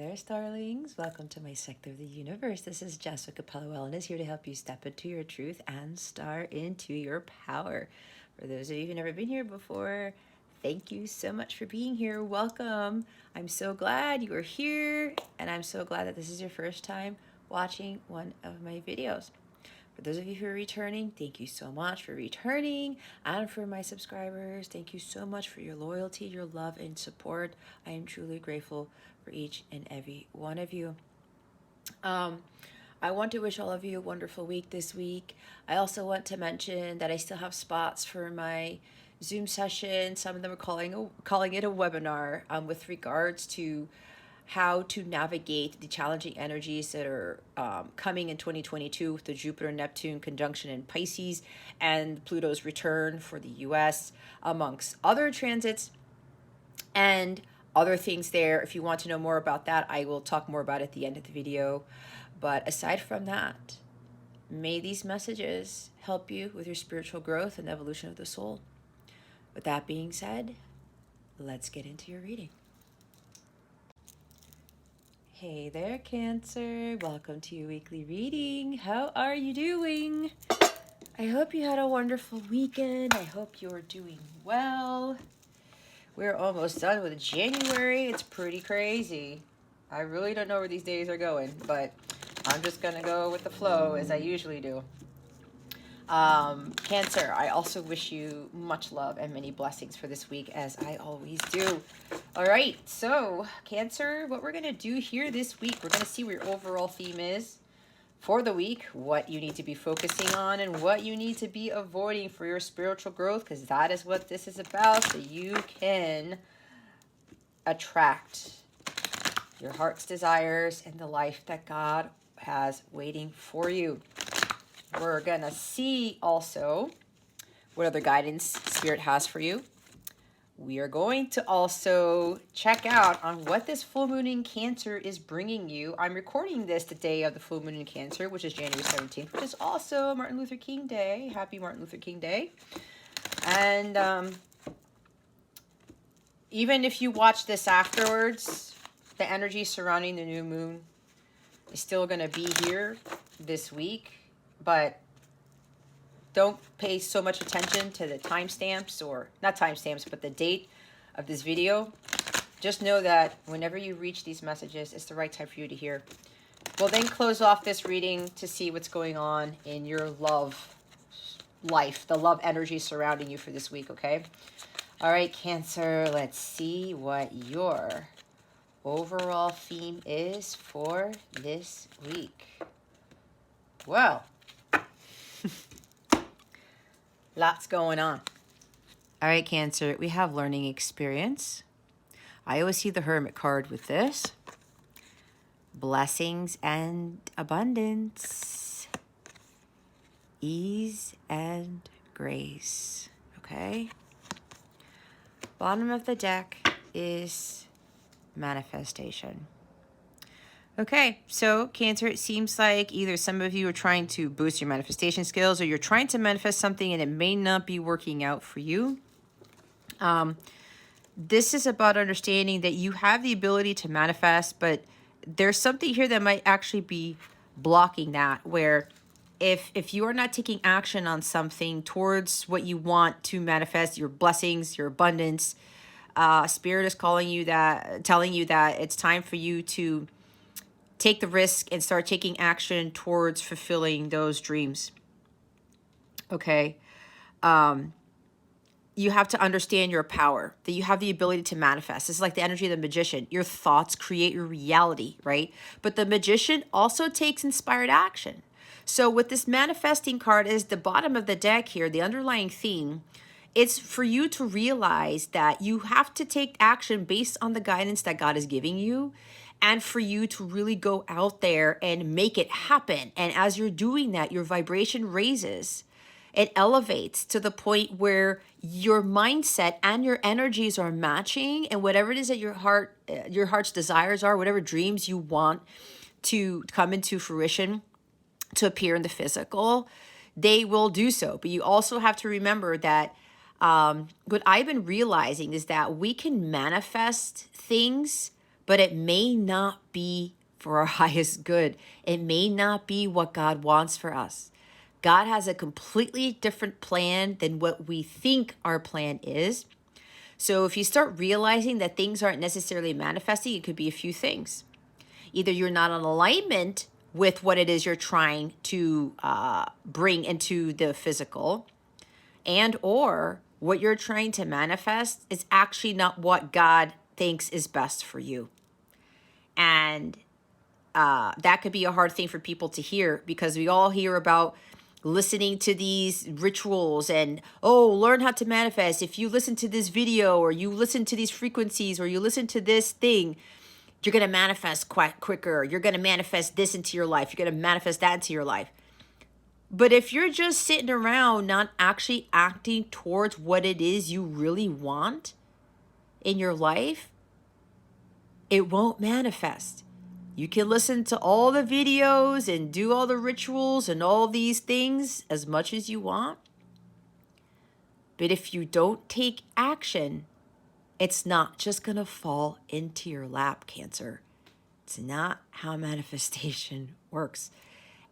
there, starlings. Welcome to my sector of the universe. This is Jessica Pallowell and is here to help you step into your truth and star into your power. For those of you who've never been here before, thank you so much for being here. Welcome. I'm so glad you are here, and I'm so glad that this is your first time watching one of my videos. For those of you who are returning, thank you so much for returning. And for my subscribers, thank you so much for your loyalty, your love, and support. I am truly grateful for each and every one of you. I want to wish all of you a wonderful week this week. I also want to mention that I still have spots for my Zoom session. Some of them are calling it a webinar with regards to how to navigate the challenging energies that are coming in 2022 with the Jupiter-Neptune conjunction in Pisces and Pluto's return for the US, amongst other transits and other things there. If you want to know more about that, I will talk more about it at the end of the video. But aside from that, may these messages help you with your spiritual growth and evolution of the soul. With that being said, let's get into your reading. Hey there, Cancer. Welcome to your weekly reading. How are you doing? I hope you had a wonderful weekend. I hope you're doing well. We're almost done with January. It's pretty crazy. I really don't know where these days are going, but I'm just going to go with the flow as I usually do. Cancer, I also wish you much love and many blessings for this week, as I always do. All right, so Cancer, what we're going to do here this week, we're going to see what your overall theme is for the week, what you need to be focusing on, and what you need to be avoiding for your spiritual growth, because that is what this is about, so you can attract your heart's desires and the life that God has waiting for you. We're going to see also what other guidance Spirit has for you. We are going to also check out on what this full moon in Cancer is bringing you. I'm recording this the day of the full moon in Cancer, which is January 17th, which is also Martin Luther King Day. Happy Martin Luther King Day. And even if you watch this afterwards, the energy surrounding the new moon is still going to be here this week. But don't pay so much attention to the timestamps, or not timestamps, but the date of this video. Just know that whenever you reach these messages, it's the right time for you to hear. We'll then close off this reading to see what's going on in your love life, the love energy surrounding you for this week, okay? All right, Cancer, let's see what your overall theme is for this week. Well, lots going on. All right, Cancer, we have learning experience. I always see the Hermit card with this. Blessings and abundance. Ease and grace. Okay? Bottom of the deck is manifestation. Okay, so Cancer, it seems like either some of you are trying to boost your manifestation skills, or you're trying to manifest something and it may not be working out for you. This is about understanding that you have the ability to manifest, but there's something here that might actually be blocking that, where if you are not taking action on something towards what you want to manifest, your blessings, your abundance, Spirit is telling you that it's time for you to take the risk and start taking action towards fulfilling those dreams. Okay. You have to understand your power, that you have the ability to manifest. This is like the energy of the magician. Your thoughts create your reality, right? But the magician also takes inspired action. So with this manifesting card is the bottom of the deck here, the underlying theme. It's for you to realize that you have to take action based on the guidance that God is giving you, and for you to really go out there and make it happen. And as you're doing that, your vibration raises. It elevates to the point where your mindset and your energies are matching, and whatever it is that your heart's desires are, whatever dreams you want to come into fruition, to appear in the physical, they will do so. But you also have to remember that what I've been realizing is that we can manifest things but it may not be for our highest good. It may not be what God wants for us. God has a completely different plan than what we think our plan is. So if you start realizing that things aren't necessarily manifesting, it could be a few things. Either you're not in alignment with what it is you're trying to bring into the physical, and or what you're trying to manifest is actually not what God thinks is best for you. And that could be a hard thing for people to hear, because we all hear about listening to these rituals and, oh, learn how to manifest. If you listen to this video, or you listen to these frequencies, or you listen to this thing, you're going to manifest quite quicker. You're going to manifest this into your life. You're going to manifest that into your life. But if you're just sitting around not actually acting towards what it is you really want in your life, it won't manifest. You can listen to all the videos and do all the rituals and all these things as much as you want. But if you don't take action, it's not just going to fall into your lap, Cancer. It's not how manifestation works.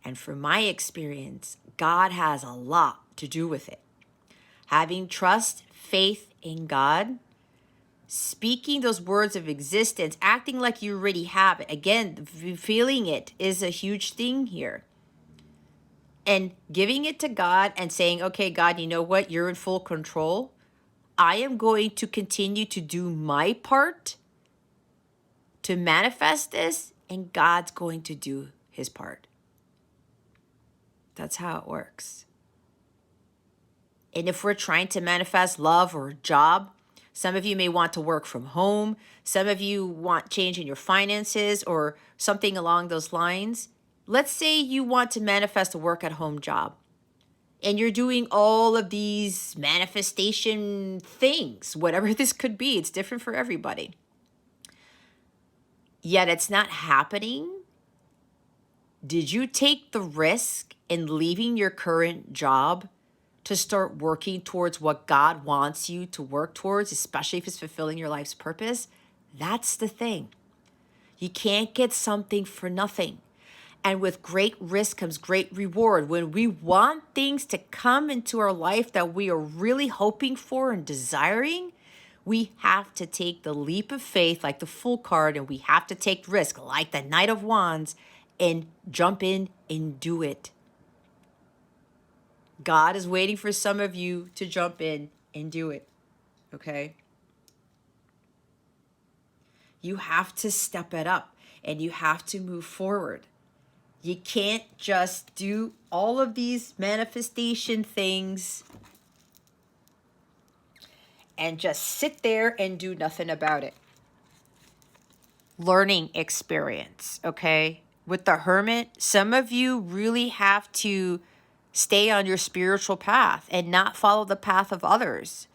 And from my experience, God has a lot to do with it. Having trust, faith in God, speaking those words of existence, acting like you already have it. Again, feeling it is a huge thing here. And giving it to God and saying, okay, God, you know what? You're in full control. I am going to continue to do my part to manifest this, and God's going to do his part. That's how it works. And if we're trying to manifest love or a job, some of you may want to work from home. Some of you want change in your finances or something along those lines. Let's say you want to manifest a work at home job, and you're doing all of these manifestation things, whatever this could be. It's different for everybody. Yet it's not happening. Did you take the risk in leaving your current job to start working towards what God wants you to work towards, especially if it's fulfilling your life's purpose? That's the thing. You can't get something for nothing. And with great risk comes great reward. When we want things to come into our life that we are really hoping for and desiring, we have to take the leap of faith, like the Fool card, and we have to take risk, like the Knight of Wands, and jump in and do it. God is waiting for some of you to jump in and do it, okay? You have to step it up, and you have to move forward. You can't just do all of these manifestation things and just sit there and do nothing about it. Learning experience, okay? With the Hermit, some of you really have to stay on your spiritual path and not follow the path of others.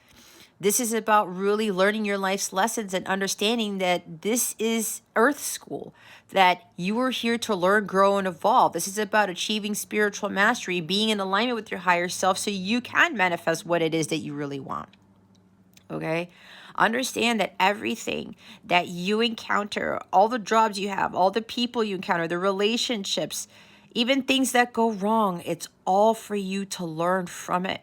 This is about really learning your life's lessons and understanding that this is Earth School, that you are here to learn, grow, and evolve. This is about achieving spiritual mastery, being in alignment with your higher self so you can manifest what it is that you really want. Okay? Understand that everything that you encounter, all the jobs you have, all the people you encounter, the relationships, even things that go wrong, it's all for you to learn from it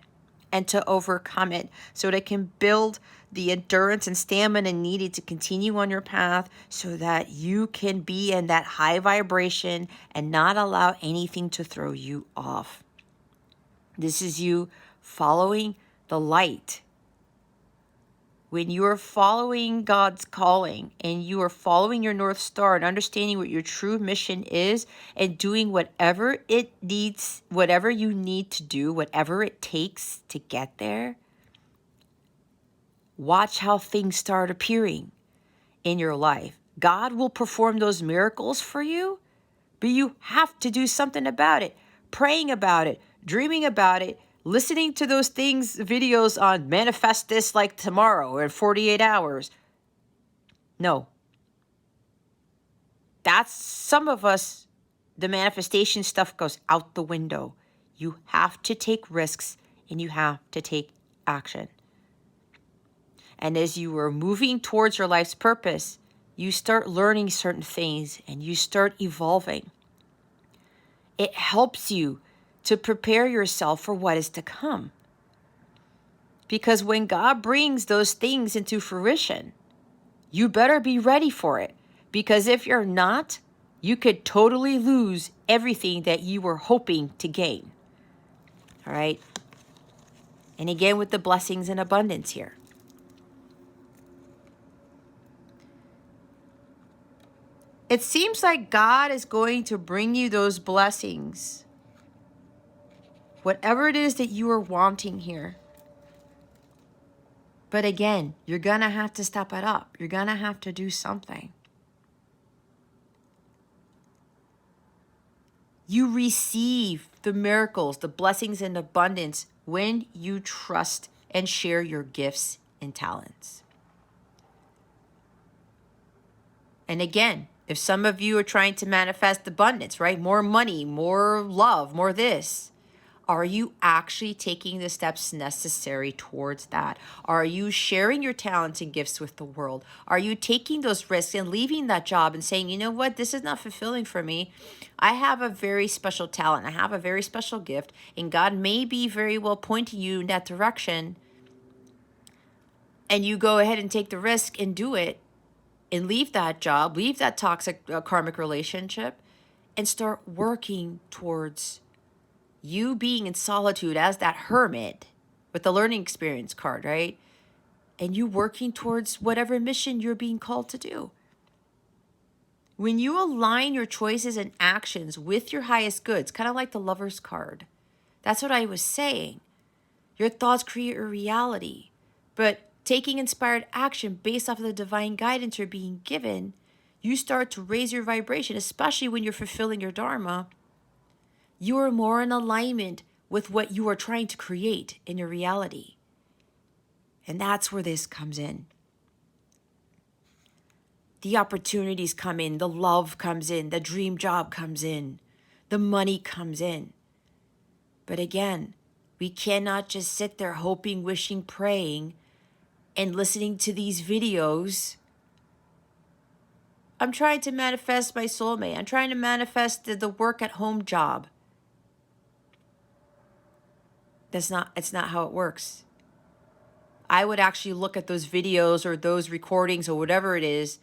and to overcome it so that it can build the endurance and stamina needed to continue on your path so that you can be in that high vibration and not allow anything to throw you off. This is you following the light. When you are following God's calling and you are following your North Star and understanding what your true mission is and doing whatever it needs, whatever you need to do, whatever it takes to get there, watch how things start appearing in your life. God will perform those miracles for you, but you have to do something about it. Praying about it, dreaming about it, listening to those things, videos on manifest this like tomorrow or in 48 hours. No. That's some of us, the manifestation stuff goes out the window. You have to take risks and you have to take action. And as you are moving towards your life's purpose, you start learning certain things and you start evolving. It helps you to prepare yourself for what is to come. Because when God brings those things into fruition, you better be ready for it. Because if you're not, you could totally lose everything that you were hoping to gain. All right? And again, with the blessings and abundance here. It seems like God is going to bring you those blessings. Whatever it is that you are wanting here. But again, you're going to have to step it up. You're going to have to do something. You receive the miracles, the blessings and abundance when you trust and share your gifts and talents. And again, if some of you are trying to manifest abundance, right? More money, more love, more this. Are you actually taking the steps necessary towards that? Are you sharing your talents and gifts with the world? Are you taking those risks and leaving that job and saying, you know what, this is not fulfilling for me. I have a very special talent. I have a very special gift, and God may be very well pointing you in that direction. And you go ahead and take the risk and do it and leave that job, leave that toxic karmic relationship, and start working towards you being in solitude as that hermit with the learning experience card, right? And you working towards whatever mission you're being called to do. When you align your choices and actions with your highest goods, kind of like the Lover's card, that's what I was saying. Your thoughts create your reality. But taking inspired action based off of the divine guidance you're being given, you start to raise your vibration, especially when you're fulfilling your dharma. You are more in alignment with what you are trying to create in your reality. And that's where this comes in. The opportunities come in, the love comes in, the dream job comes in, the money comes in. But again, we cannot just sit there hoping, wishing, praying, and listening to these videos. I'm trying to manifest my soulmate. I'm trying to manifest the work at home job. It's not how it works. I would actually look at those videos or those recordings or whatever it is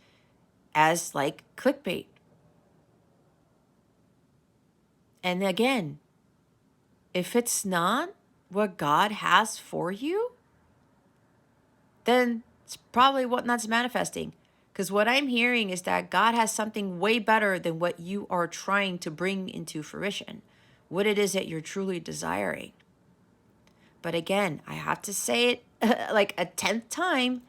as like clickbait. And again, if it's not what God has for you, then it's probably what not manifesting. Because what I'm hearing is that God has something way better than what you are trying to bring into fruition, what it is that you're truly desiring. But again, I have to say it like a 10th time,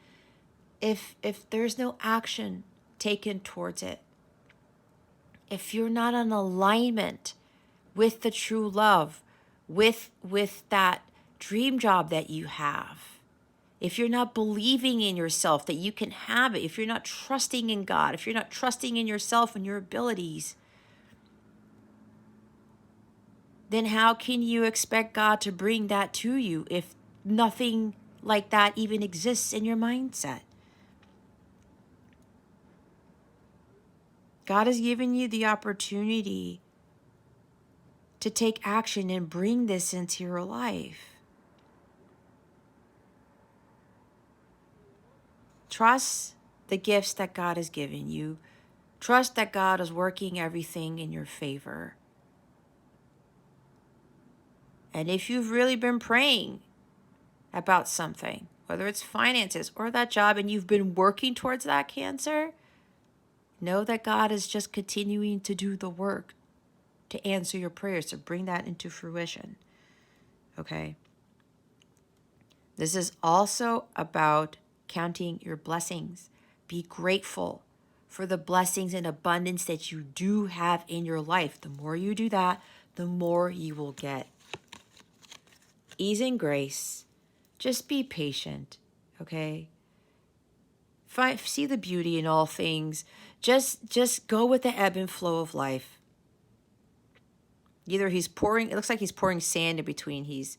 if there's no action taken towards it, if you're not in alignment with the true love, with that dream job that you have, if you're not believing in yourself that you can have it, if you're not trusting in God, if you're not trusting in yourself and your abilities, then how can you expect God to bring that to you if nothing like that even exists in your mindset? God has given you the opportunity to take action and bring this into your life. Trust the gifts that God has given you. Trust that God is working everything in your favor. And if you've really been praying about something, whether it's finances or that job, and you've been working towards that Cancer, know that God is just continuing to do the work to answer your prayers, to bring that into fruition. Okay? This is also about counting your blessings. Be grateful for the blessings and abundance that you do have in your life. The more you do that, the more you will get. Ease and grace. Just be patient, okay? See the beauty in all things. Just go with the ebb and flow of life. Either it looks like he's pouring sand in between his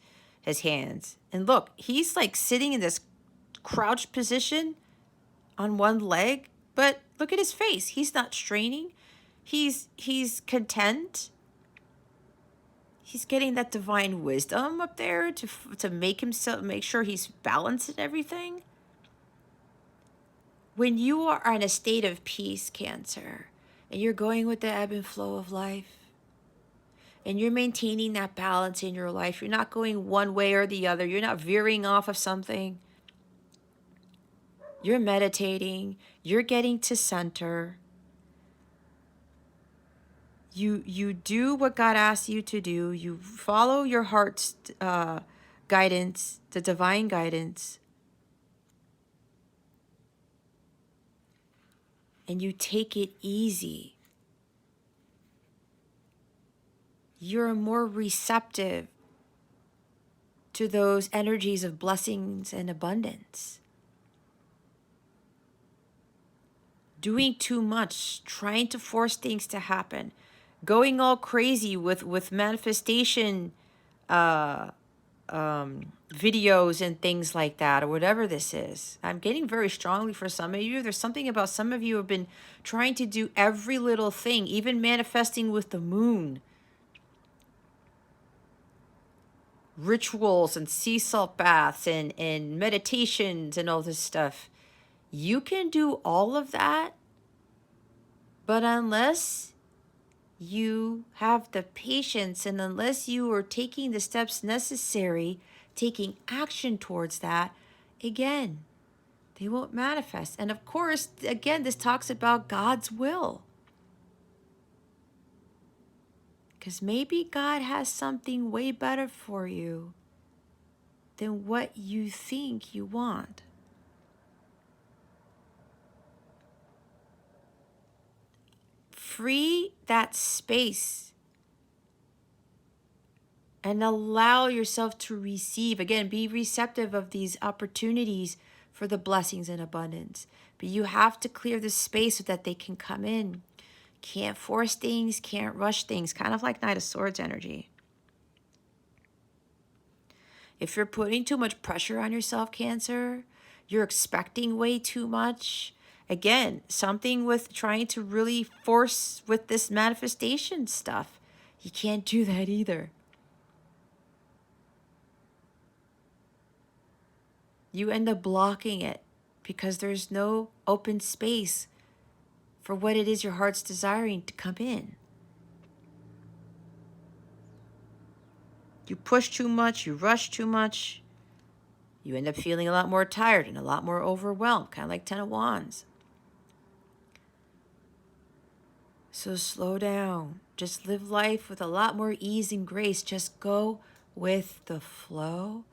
hands. And look, he's like sitting in this crouched position on one leg, But look at his face. He's not straining. He's content. He's getting that divine wisdom up there to make sure he's balanced in everything. When you are in a state of peace, Cancer, and you're going with the ebb and flow of life, and you're maintaining that balance in your life, you're not going one way or the other, you're not veering off of something, you're meditating, you're getting to center, you do what God asks you to do, you follow your heart's guidance, the divine guidance, and you take it easy. You're more receptive to those energies of blessings and abundance. Doing too much, trying to force things to happen, going all crazy with manifestation videos and things like that, or whatever this is. I'm getting very strongly for some of you. There's something about some of you have been trying to do every little thing, even manifesting with the moon. Rituals and sea salt baths and meditations and all this stuff. You can do all of that, but unless you have the patience and unless you are taking the steps necessary, taking action towards that, again, they won't manifest. And of course, again, this talks about God's will. Because maybe God has something way better for you than what you think you want. Free that space and allow yourself to receive. Again, be receptive of these opportunities for the blessings and abundance. But you have to clear the space so that they can come in. Can't force things, can't rush things. Kind of like Knight of Swords energy. If you're putting too much pressure on yourself, Cancer, you're expecting way too much. Again, something with trying to really force with this manifestation stuff. You can't do that either. You end up blocking it because there's no open space for what it is your heart's desiring to come in. You push too much, you rush too much, you end up feeling a lot more tired and a lot more overwhelmed, kind of like Ten of Wands. So slow down. Just live life with a lot more ease and grace. Just go with the flow.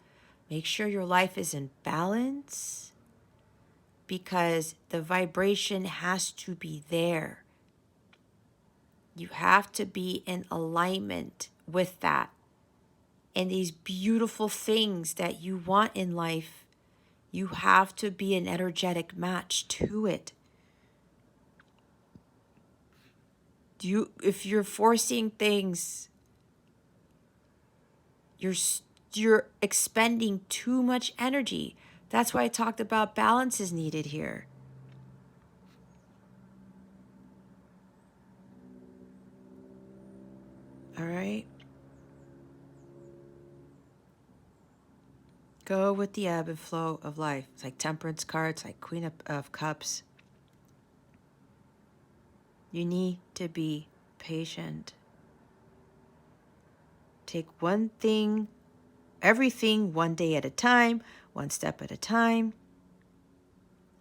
Make sure your life is in balance because the vibration has to be there. You have to be in alignment with that. And these beautiful things that you want in life, you have to be an energetic match to it. If you're forcing things, you're expending too much energy. That's why I talked about balance is needed here. All right. Go with the ebb and flow of life. It's like Temperance cards, like Queen of Cups. You need to be patient. Take one thing, everything one day at a time, one step at a time.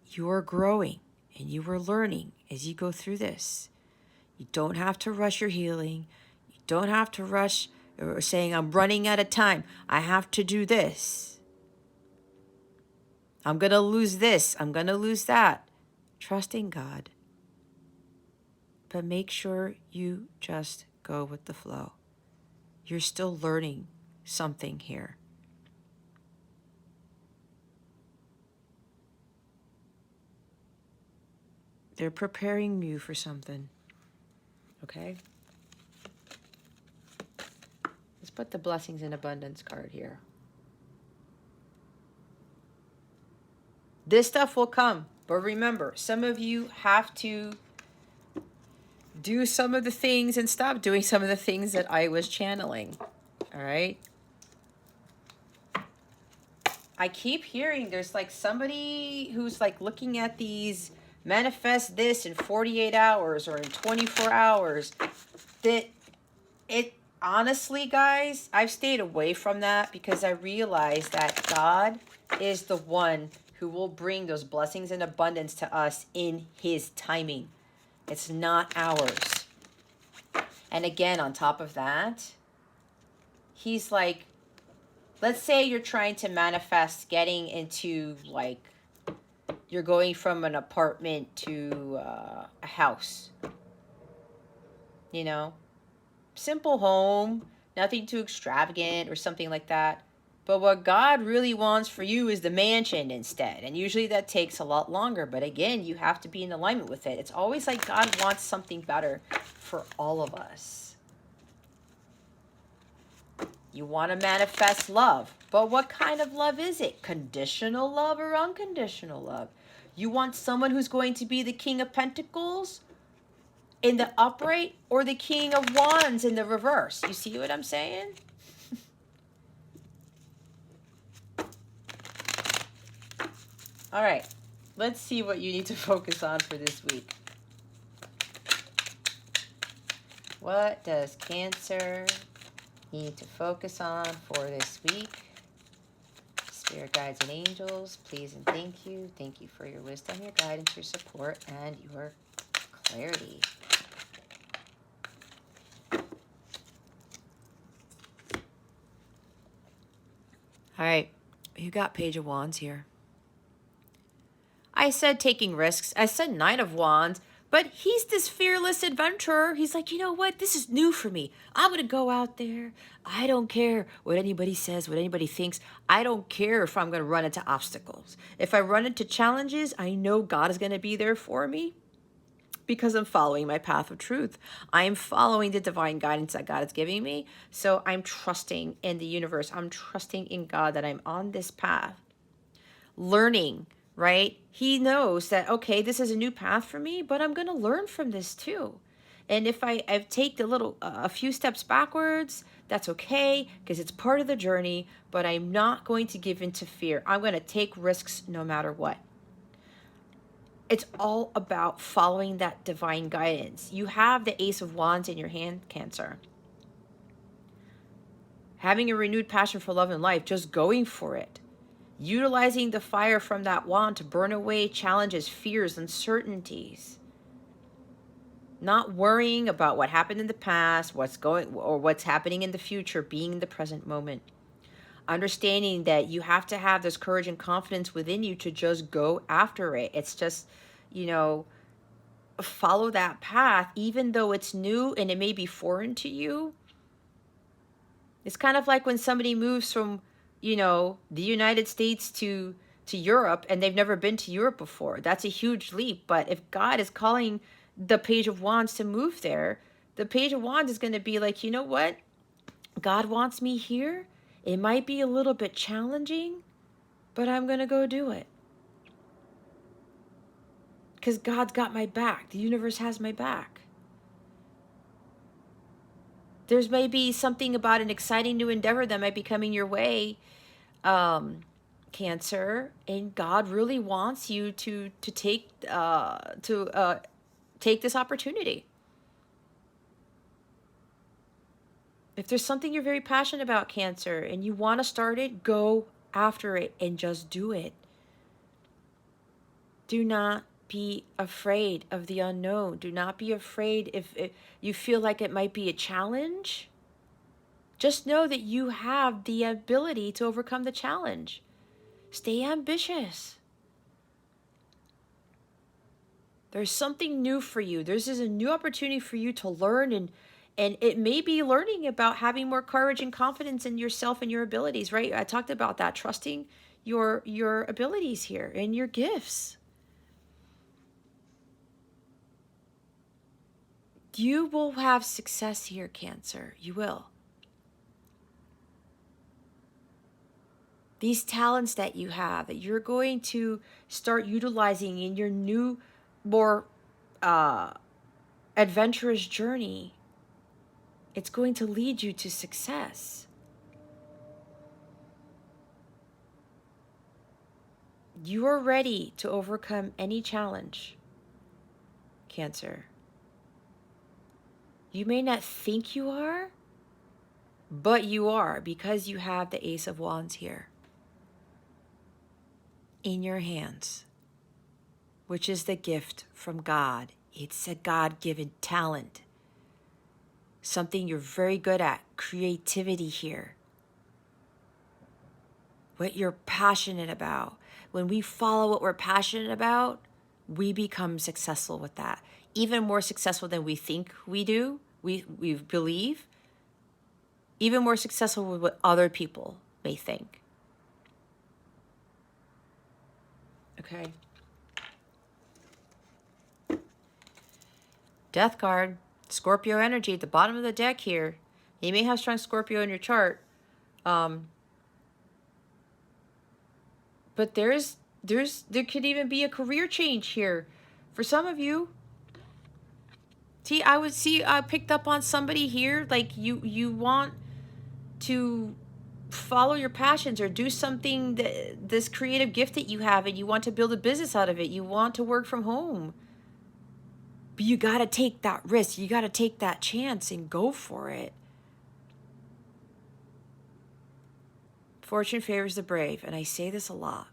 You are growing and you are learning as you go through this. You don't have to rush your healing. You don't have to rush or saying, I'm running out of time. I have to do this. I'm going to lose this. I'm going to lose that. Trusting God. But make sure you just go with the flow. You're still learning something here. They're preparing you for something. Okay? Let's put the blessings and abundance card here. This stuff will come. But remember, some of you have to do some of the things and stop doing some of the things that I was channeling. All right. I keep hearing there's like somebody who's like looking at these manifest this in 48 hours or in 24 hours. That it honestly, guys, I've stayed away from that because I realize that God is the one who will bring those blessings and abundance to us in his timing. It's not ours. And again, on top of that, he's like, let's say you're trying to manifest getting into, like, you're going from an apartment to a house. You know, simple home, nothing too extravagant or something like that. But what God really wants for you is the mansion instead. And usually that takes a lot longer. But again, you have to be in alignment with it. It's always like God wants something better for all of us. You want to manifest love. But what kind of love is it? Conditional love or unconditional love? You want someone who's going to be the King of Pentacles in the upright or the King of Wands in the reverse? You see what I'm saying? All right, let's see what you need to focus on for this week. What does Cancer need to focus on for this week? Spirit guides and angels, please and thank you. Thank you for your wisdom, your guidance, your support, and your clarity. All right, you got Page of Wands here. I said taking risks. I said Knight of Wands, but he's this fearless adventurer. He's like, you know what? This is new for me. I'm going to go out there. I don't care what anybody says, what anybody thinks. I don't care if I'm going to run into obstacles. If I run into challenges, I know God is going to be there for me because I'm following my path of truth. I am following the divine guidance that God is giving me. So I'm trusting in the universe. I'm trusting in God that I'm on this path, learning, right? He knows that, okay, this is a new path for me, but I'm going to learn from this too. And if I take a few steps backwards, that's okay, because it's part of the journey, but I'm not going to give in to fear. I'm going to take risks no matter what. It's all about following that divine guidance. You have the Ace of Wands in your hand, Cancer. Having a renewed passion for love and life, just going for it. Utilizing the fire from that wand to burn away challenges, fears, uncertainties. Not worrying about what happened in the past, what's happening in the future, being in the present moment. Understanding that you have to have this courage and confidence within you to just go after it. It's just, follow that path, even though it's new and it may be foreign to you. It's kind of like when somebody moves from, the United States to Europe and they've never been to Europe before. That's a huge leap. But if God is calling the Page of Wands to move there, the Page of Wands is going to be like, you know what? God wants me here. It might be a little bit challenging, but I'm going to go do it. Because God's got my back. The universe has my back. There's maybe something about an exciting new endeavor that might be coming your way, Cancer, and God really wants you to take this opportunity. If there's something you're very passionate about, Cancer, and you want to start it, go after it and just do it. Do not be afraid of the unknown. Do not be afraid if you feel like it might be a challenge. Just know that you have the ability to overcome the challenge. Stay ambitious. There's something new for you. This is a new opportunity for you to learn, and it may be learning about having more courage and confidence in yourself and your abilities, right? I talked about that, trusting your abilities here and your gifts. You will have success here, Cancer. You will. these talents that you have, that you're going to start utilizing in your new, more adventurous journey, it's going to lead you to success. You are ready to overcome any challenge, Cancer. You may not think you are, but you are, because you have the Ace of Wands here in your hands, which is the gift from God. It's a God-given talent, something you're very good at, creativity here, what you're passionate about. When we follow what we're passionate about, we become successful with that, even more successful than we think we do, we believe, even more successful with what other people may think. Okay. Death card, Scorpio energy at the bottom of the deck here. You may have strong Scorpio in your chart. But there could even be a career change here for some of you. I picked up on somebody here, like you want to follow your passions or do something, that this creative gift that you have, and you want to build a business out of it. You want to work from home. But you got to take that risk. You got to take that chance and go for it. Fortune favors the brave, and I say this a lot.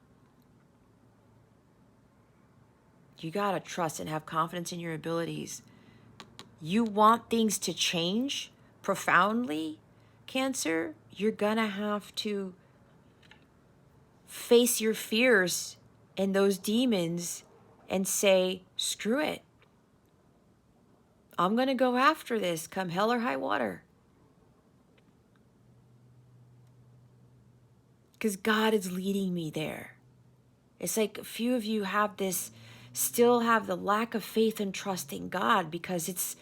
You got to trust and have confidence in your abilities. You want things to change profoundly, Cancer, you're going to have to face your fears and those demons and say, screw it. I'm going to go after this, come hell or high water. Because God is leading me there. It's like a few of you have this, still have the lack of faith and trust in God, because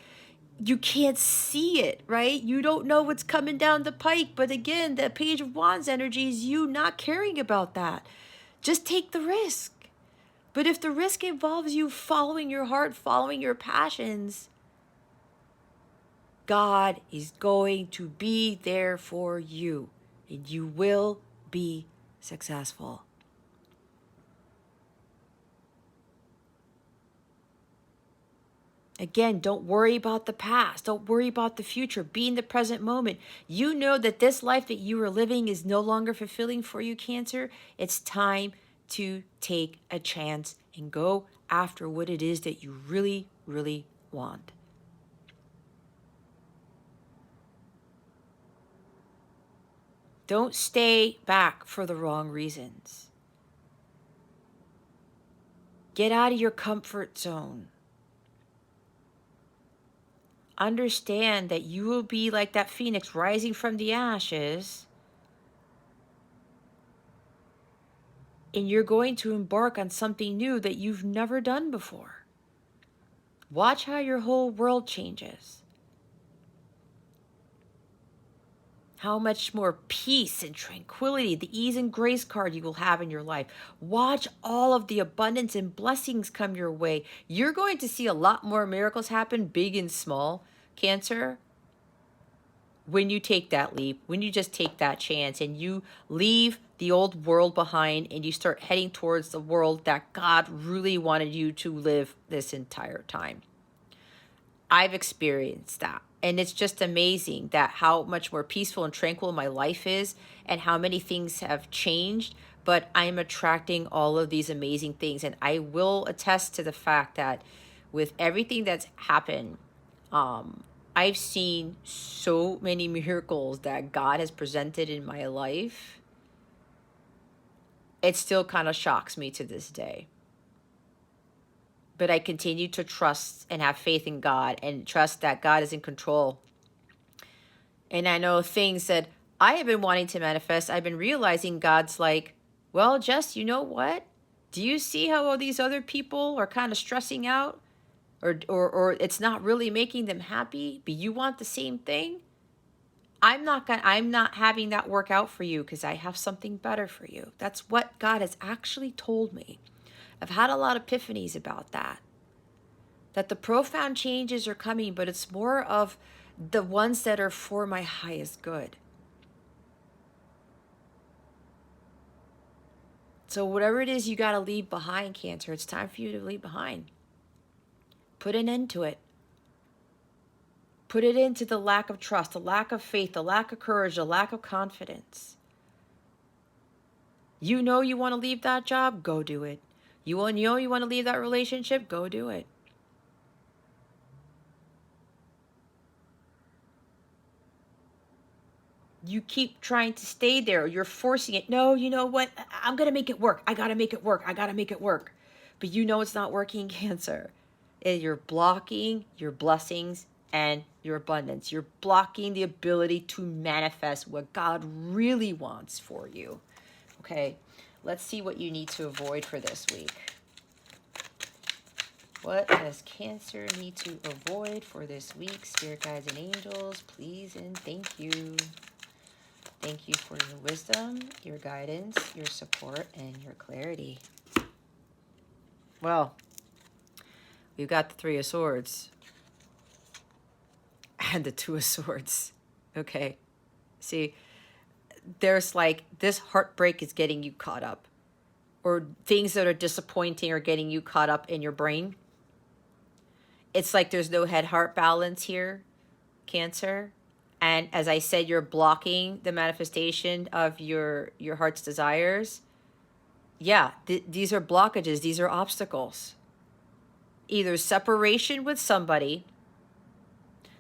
you can't see it, right? You don't know what's coming down the pike. But again, the Page of Wands energy is you not caring about that. Just take the risk. But if the risk involves you following your heart, following your passions, God is going to be there for you, and you will be successful. Again, don't worry about the past. Don't worry about the future. Be in the present moment. You know that this life that you are living is no longer fulfilling for you, Cancer. It's time to take a chance and go after what it is that you really, really want. Don't stay back for the wrong reasons. Get out of your comfort zone. Understand that you will be like that phoenix rising from the ashes, and you're going to embark on something new that you've never done before. Watch how your whole world changes. How much more peace and tranquility, the ease and grace card you will have in your life. Watch all of the abundance and blessings come your way. You're going to see a lot more miracles happen, big and small, Cancer, when you take that leap, when you just take that chance and you leave the old world behind and you start heading towards the world that God really wanted you to live this entire time. I've experienced that. And it's just amazing that how much more peaceful and tranquil my life is, and how many things have changed. But I'm attracting all of these amazing things. And I will attest to the fact that with everything that's happened, I've seen so many miracles that God has presented in my life. It still kind of shocks me to this day. But I continue to trust and have faith in God and trust that God is in control. And I know things that I have been wanting to manifest, I've been realizing God's like, well, Jess, you know what? Do you see how all these other people are kind of stressing out? Or it's not really making them happy, but you want the same thing? I'm not having that work out for you because I have something better for you. That's what God has actually told me. I've had a lot of epiphanies about that. That the profound changes are coming, but it's more of the ones that are for my highest good. So whatever it is you got to leave behind, Cancer, it's time for you to leave behind. Put an end to it. Put it into the lack of trust, the lack of faith, the lack of courage, the lack of confidence. You know you want to leave that job? Go do it. You know you want to leave that relationship? Go do it. You keep trying to stay there. You're forcing it. No, you know what? I'm going to make it work. I got to make it work. I got to make it work. But you know it's not working, Cancer. You're blocking your blessings and your abundance. You're blocking the ability to manifest what God really wants for you. Okay, let's see what you need to avoid for this week. What does Cancer need to avoid for this week? Spirit guides and angels, please and thank you. Thank you for your wisdom, your guidance, your support, and your clarity. Well, we've got the Three of Swords and the Two of Swords. Okay. See, there's like this heartbreak is getting you caught up, or things that are disappointing are getting you caught up in your brain. It's like there's no head-heart balance here, Cancer. And as I said, you're blocking the manifestation of your heart's desires. Yeah, these are blockages. These are obstacles. Either separation with somebody,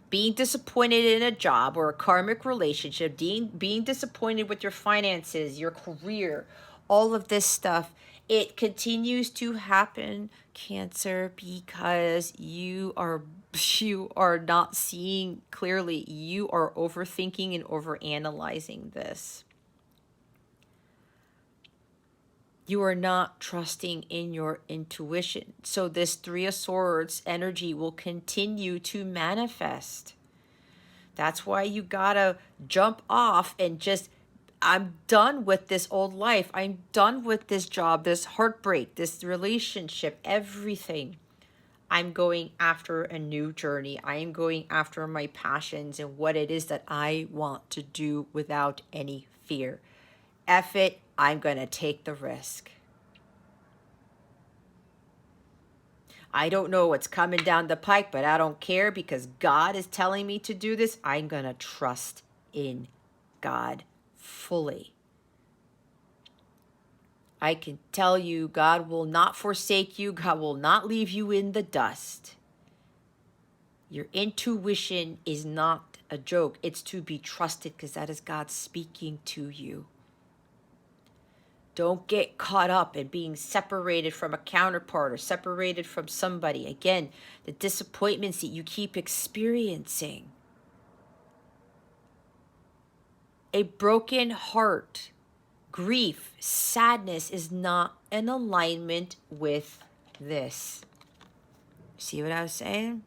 being disappointed in a job or a karmic relationship, being disappointed with your finances, your career, all of this stuff. It continues to happen, Cancer, because you are not seeing clearly. You are overthinking and overanalyzing this. You are not trusting in your intuition. So this Three of Swords energy will continue to manifest. That's why you gotta jump off and just, I'm done with this old life. I'm done with this job, this heartbreak, this relationship, everything. I'm going after a new journey. I am going after my passions and what it is that I want to do without any fear. F it, I'm going to take the risk. I don't know what's coming down the pike, but I don't care because God is telling me to do this. I'm going to trust in God fully. I can tell you, God will not forsake you. God will not leave you in the dust. Your intuition is not a joke. It's to be trusted because that is God speaking to you. Don't get caught up in being separated from a counterpart or separated from somebody. Again, the disappointments that you keep experiencing. A broken heart, grief, sadness is not in alignment with this. See what I was saying?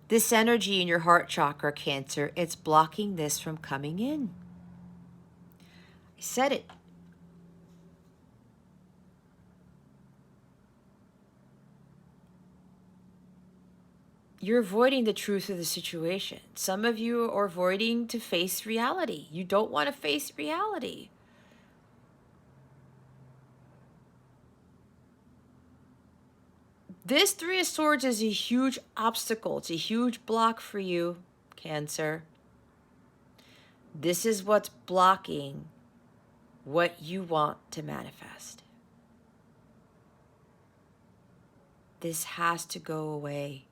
This energy in your heart chakra, Cancer, it's blocking this from coming in. I said it. You're avoiding the truth of the situation. Some of you are avoiding to face reality. You don't want to face reality. This Three of Swords is a huge obstacle. It's a huge block for you, Cancer. This is what's blocking what you want to manifest. This has to go away.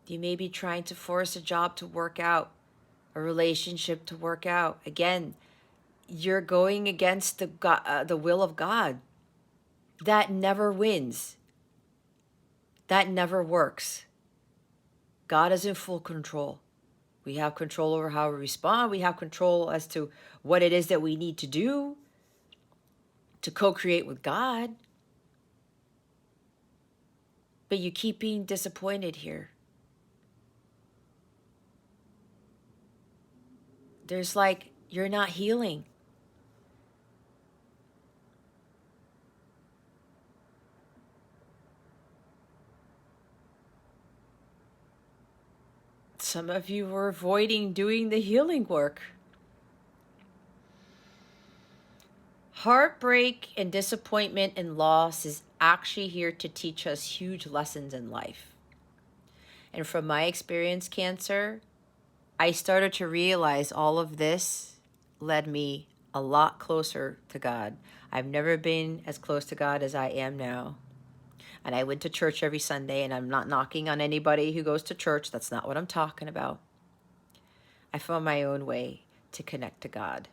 You may be trying to force a job to work out, a relationship to work out. Again, you're going against the will of God. That never wins. That never works. God is in full control. We have control over how we respond. We have control as to what it is that we need to do to co-create with God. But you keep being disappointed here. There's like, you're not healing. Some of you were avoiding doing the healing work. Heartbreak and disappointment and loss is actually here to teach us huge lessons in life. And from my experience, Cancer, I started to realize all of this led me a lot closer to God. I've never been as close to God as I am now. And I went to church every Sunday, and I'm not knocking on anybody who goes to church. That's not what I'm talking about. I found my own way to connect to God.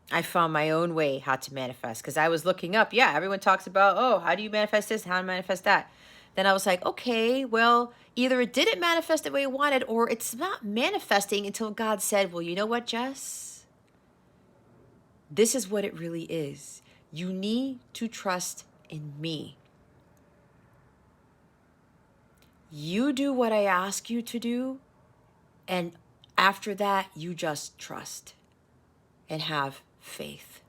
I found my own way how to manifest, because I was looking up. Yeah, everyone talks about, oh, how do you manifest this? How to manifest that? Then I was like, okay, well, either it didn't manifest the way I wanted, or it's not manifesting until God said, well, you know what, Jess? This is what it really is. You need to trust in me. You do what I ask you to do, and after that, you just trust and have faith.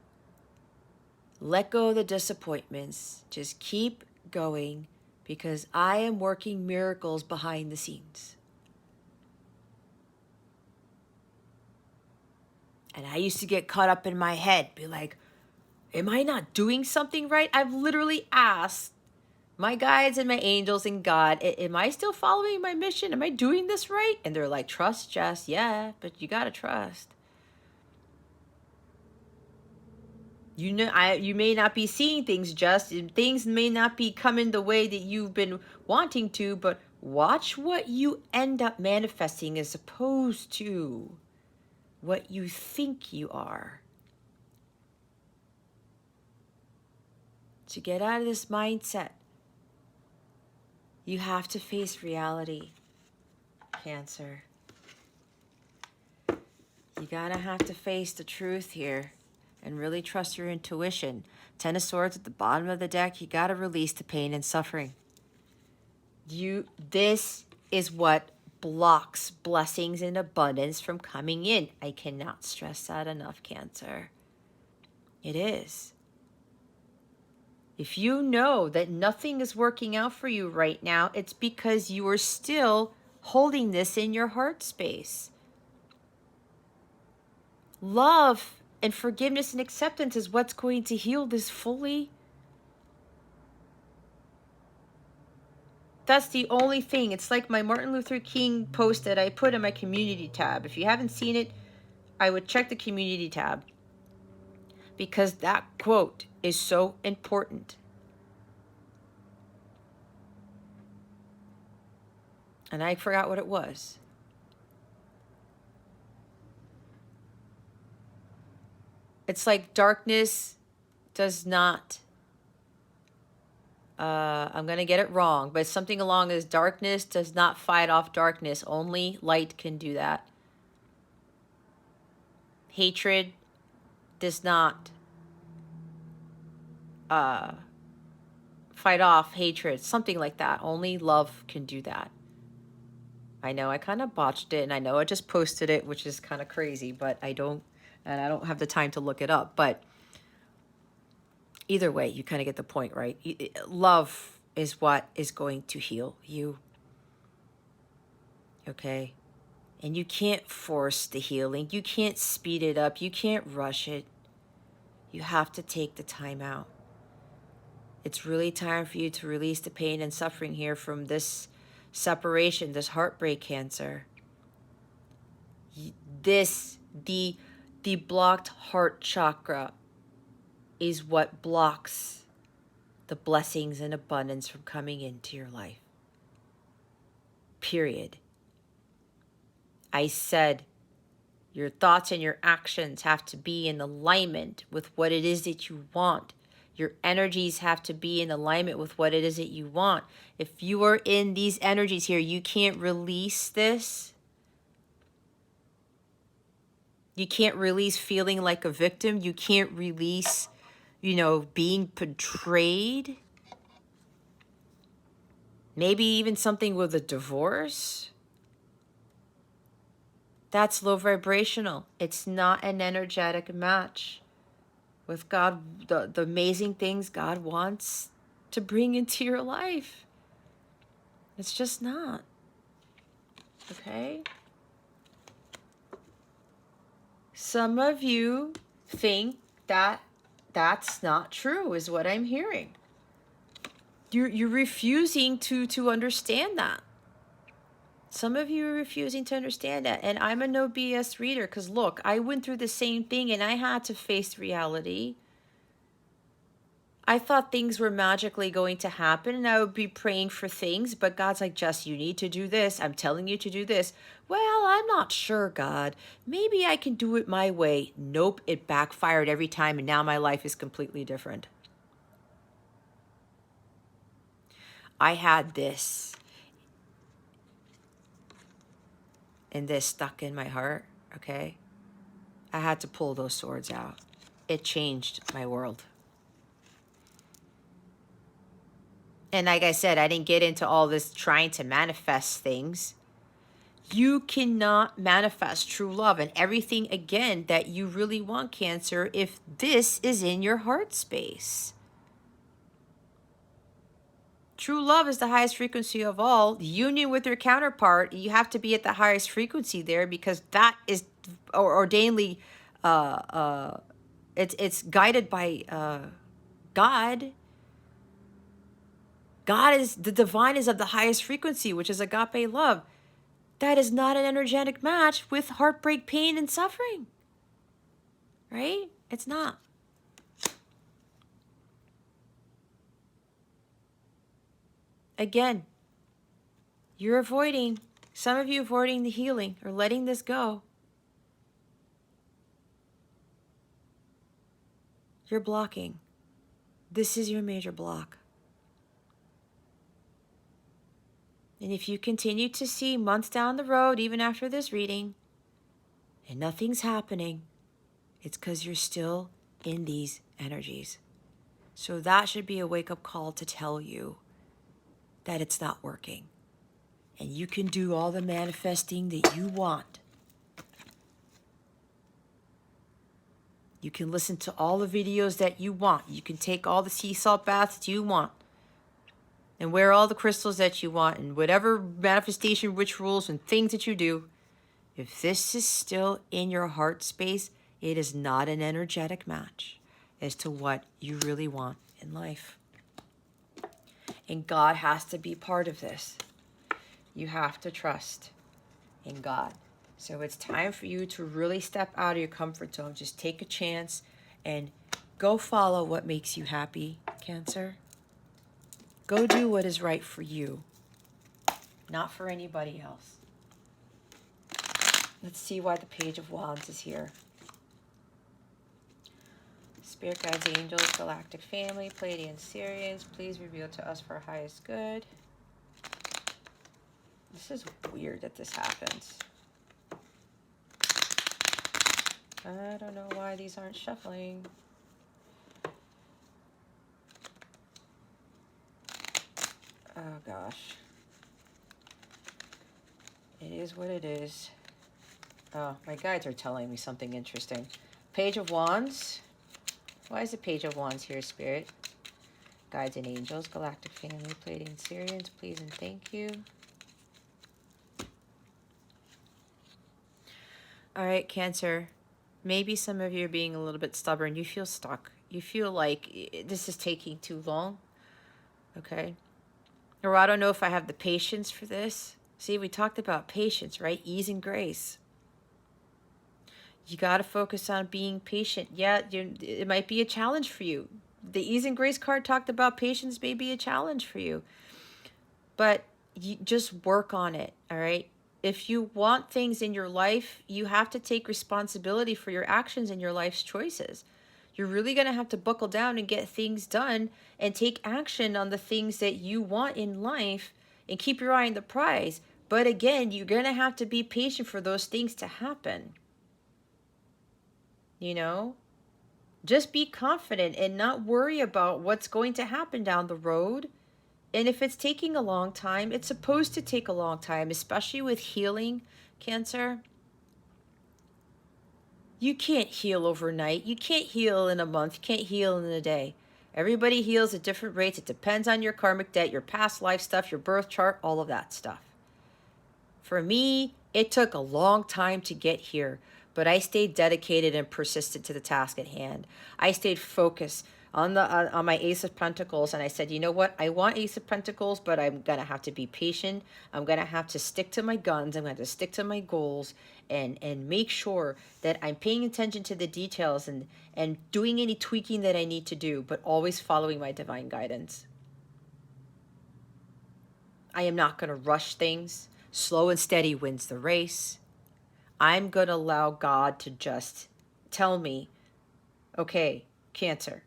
Let go of the disappointments. Just keep going, because I am working miracles behind the scenes. And I used to get caught up in my head, be like, am I not doing something right? I've literally asked my guides and my angels and God, am I still following my mission? Am I doing this right? And they're like, trust, Jess. Yeah, but you got to trust. You know, you may not be seeing things, just things may not be coming the way that you've been wanting to, but watch what you end up manifesting as opposed to what you think you are. To get out of this mindset, you have to face reality, Cancer. You gotta have to face the truth here and really trust your intuition. Ten of Swords at the bottom of the deck, you gotta release the pain and suffering. This is what blocks blessings and abundance from coming in. I cannot stress that enough, Cancer. It is. If you know that nothing is working out for you right now, it's because you are still holding this in your heart space. Love and forgiveness and acceptance is what's going to heal this fully. That's the only thing. It's like my Martin Luther King post that I put in my community tab. If you haven't seen it, I would check the community tab, because that quote is so important. And I forgot what it was. It's like darkness does not, I'm going to get it wrong, but something along as darkness does not fight off darkness. Only light can do that. Hatred does not fight off hatred. Something like that. Only love can do that. I know I kind of botched it, and I know I just posted it, which is kind of crazy, but I don't have the time to look it up. But either way, you kind of get the point, right? Love is what is going to heal you. Okay? And you can't force the healing. You can't speed it up. You can't rush it. You have to take the time out. It's really time for you to release the pain and suffering here from this separation, this heartbreak, Cancer. The blocked heart chakra is what blocks the blessings and abundance from coming into your life. Period. I said your thoughts and your actions have to be in alignment with what it is that you want. Your energies have to be in alignment with what it is that you want. If you are in these energies here, you can't release this. You can't release feeling like a victim. You can't release, being betrayed. Maybe even something with a divorce. That's low vibrational. It's not an energetic match with God, the amazing things God wants to bring into your life. It's just not. Okay? Some of you think that that's not true, is what I'm hearing. You're refusing to understand that. Some of you are refusing to understand that. And I'm a no BS reader because look, I went through the same thing and I had to face reality. I thought things were magically going to happen and I would be praying for things, but God's like, Jess, you need to do this. I'm telling you to do this. Well, I'm not sure, God. Maybe I can do it my way. Nope, it backfired every time and now my life is completely different. I had this and this stuck in my heart, okay? I had to pull those swords out. It changed my world. And like I said, I didn't get into all this trying to manifest things. You cannot manifest true love and everything again that you really want, Cancer, if this is in your heart space. True love is the highest frequency of all. The union with your counterpart, you have to be at the highest frequency there because that is ordainedly, it's guided by God. God is, the divine is of the highest frequency, which is agape love. That is not an energetic match with heartbreak, pain, and suffering. Right? It's not. Again, you're avoiding, some of you avoiding the healing or letting this go. You're blocking. This is your major block. And if you continue to see months down the road, even after this reading, and nothing's happening, it's because you're still in these energies. So that should be a wake-up call to tell you that it's not working. And you can do all the manifesting that you want. You can listen to all the videos that you want. You can take all the sea salt baths you want. And wear all the crystals that you want. And whatever manifestation rituals and things that you do. If this is still in your heart space, it is not an energetic match as to what you really want in life. And God has to be part of this. You have to trust in God. So it's time for you to really step out of your comfort zone. Just take a chance and go follow what makes you happy, Cancer. Go do what is right for you, not for anybody else. Let's see why the Page of Wands is here. Spirit guides, angels, galactic family, Pleiadian Syrians, please reveal to us for our highest good. This is weird that this happens. I don't know why these aren't shuffling. Oh gosh. It is what it is. Oh, my guides are telling me something interesting. Page of Wands. Why is the Page of Wands here, Spirit? Guides and angels, galactic family, Pleiadian Syrians, please and thank you. All right, Cancer. Maybe some of you are being a little bit stubborn. You feel stuck. You feel like this is taking too long. Okay. Or I don't know if I have the patience for this. See, we talked about patience, right? Ease and grace. You got to focus on being patient. Yeah, it might be a challenge for you. The ease and grace card talked about patience may be a challenge for you. But you just work on it, all right? If you want things in your life, you have to take responsibility for your actions and your life's choices. You're really going to have to buckle down and get things done and take action on the things that you want in life and keep your eye on the prize. But again, you're going to have to be patient for those things to happen. You know? Just be confident and not worry about what's going to happen down the road. And if it's taking a long time, it's supposed to take a long time, especially with healing Cancer. You can't heal overnight. You can't heal in a month. You can't heal in a day. Everybody heals at different rates. It depends on your karmic debt, your past life stuff, your birth chart, all of that stuff. For me, it took a long time to get here, but I stayed dedicated and persistent to the task at hand. I stayed focused on my Ace of Pentacles, and I said, you know what? I want Ace of Pentacles, but I'm gonna have to be patient. I'm gonna have to stick to my guns. I'm gonna have to stick to my goals, and make sure that I'm paying attention to the details and doing any tweaking that I need to do, but always following my divine guidance. I am not going to rush things. Slow and steady wins the race. I'm going to allow God to just tell me, okay, Cancer,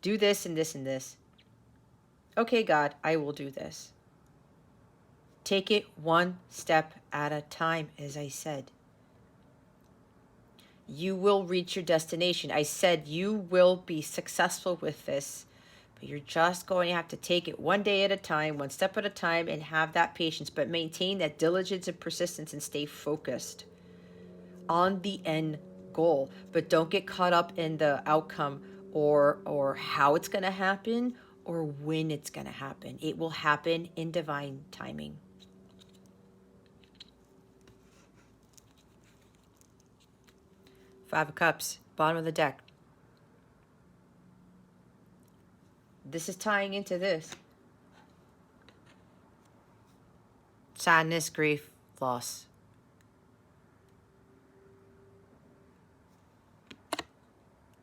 do this and this and this. Okay, God, I will do this. Take it one step at a time, as I said. You will reach your destination. I said you will be successful with this, but you're just going to have to take it one day at a time, one step at a time, and have that patience, but maintain that diligence and persistence and stay focused on the end goal. But don't get caught up in the outcome or how it's going to happen or when it's going to happen. It will happen in divine timing. Five of Cups, bottom of the deck. This is tying into this. Sadness, grief, loss.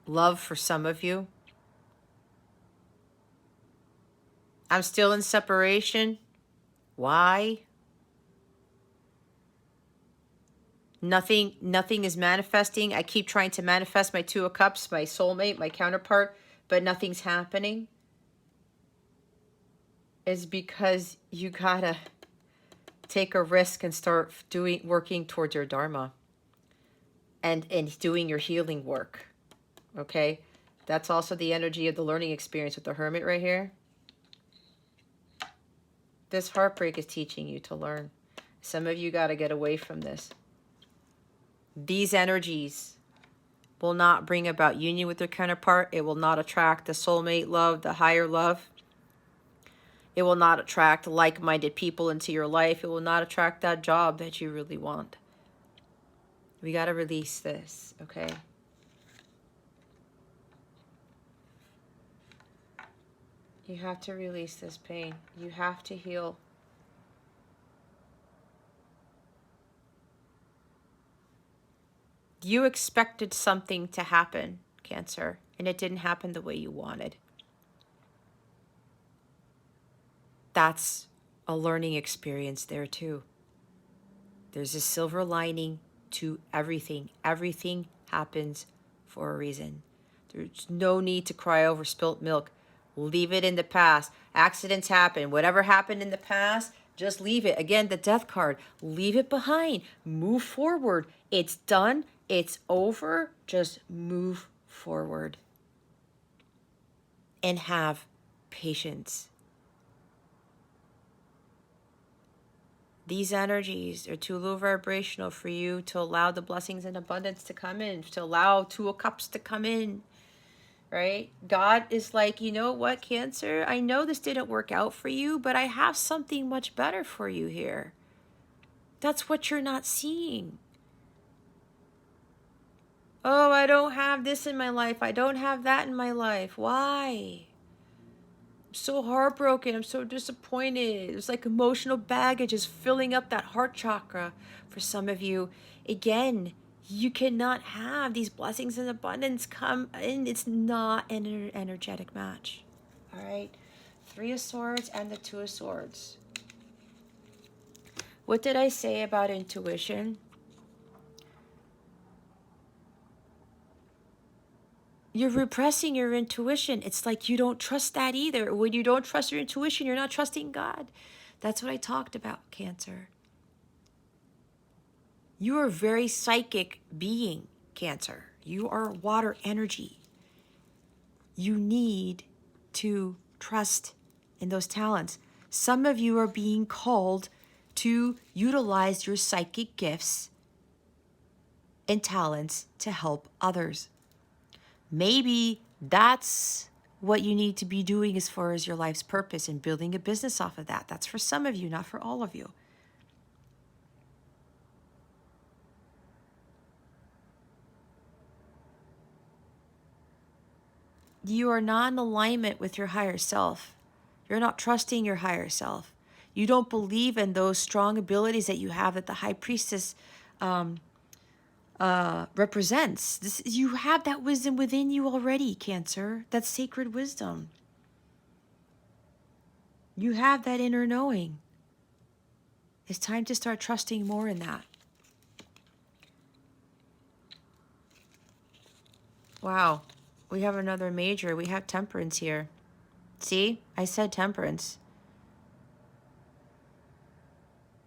Love for some of you. I'm still in separation. Why? Nothing is manifesting. I keep trying to manifest my Two of Cups, my soulmate, my counterpart, but nothing's happening. Is because you gotta take a risk and start working towards your dharma and doing your healing work. Okay? That's also the energy of the learning experience with the Hermit right here. This heartbreak is teaching you to learn. Some of you got to get away from this. These energies will not bring about union with your counterpart. It will not attract the soulmate love, the higher love. It will not attract like-minded people into your life. It will not attract that job that you really want. We got to release this, okay? You have to release this pain. You have to heal. You expected something to happen, Cancer, and it didn't happen the way you wanted. That's a learning experience there too. There's a silver lining to everything. Everything happens for a reason. There's no need to cry over spilt milk. Leave it in the past. Accidents happen. Whatever happened in the past, just leave it. Again, the death card. Leave it behind. Move forward. It's done. It's over. Just move forward. And have patience. These energies are too low vibrational for you to allow the blessings and abundance to come in, to allow Two of Cups to come in, right? God is like, you know what, Cancer? I know this didn't work out for you, but I have something much better for you here. That's what you're not seeing. Oh, I don't have this in my life. I don't have that in my life. Why? So heartbroken. I'm so disappointed. It's like emotional baggage is filling up that heart chakra for some of you. Again, you cannot have these blessings and abundance come in. It's not an energetic match. All right. Three of Swords and the Two of Swords. What did I say about intuition? You're repressing your intuition. It's like you don't trust that either. When you don't trust your intuition, you're not trusting God. That's what I talked about, Cancer. You are a very psychic being, Cancer. You are water energy. You need to trust in those talents. Some of you are being called to utilize your psychic gifts and talents to help others. Maybe that's what you need to be doing as far as your life's purpose and building a business off of that. That's for some of you, not for all of you. You are not in alignment with your higher self. You're not trusting your higher self. You don't believe in those strong abilities that you have that the high priestess represents. You have that wisdom within you already, Cancer. That's sacred wisdom. You have that inner knowing. It's time to start trusting more in that. Wow. We have another major. We have temperance here. See? I said temperance.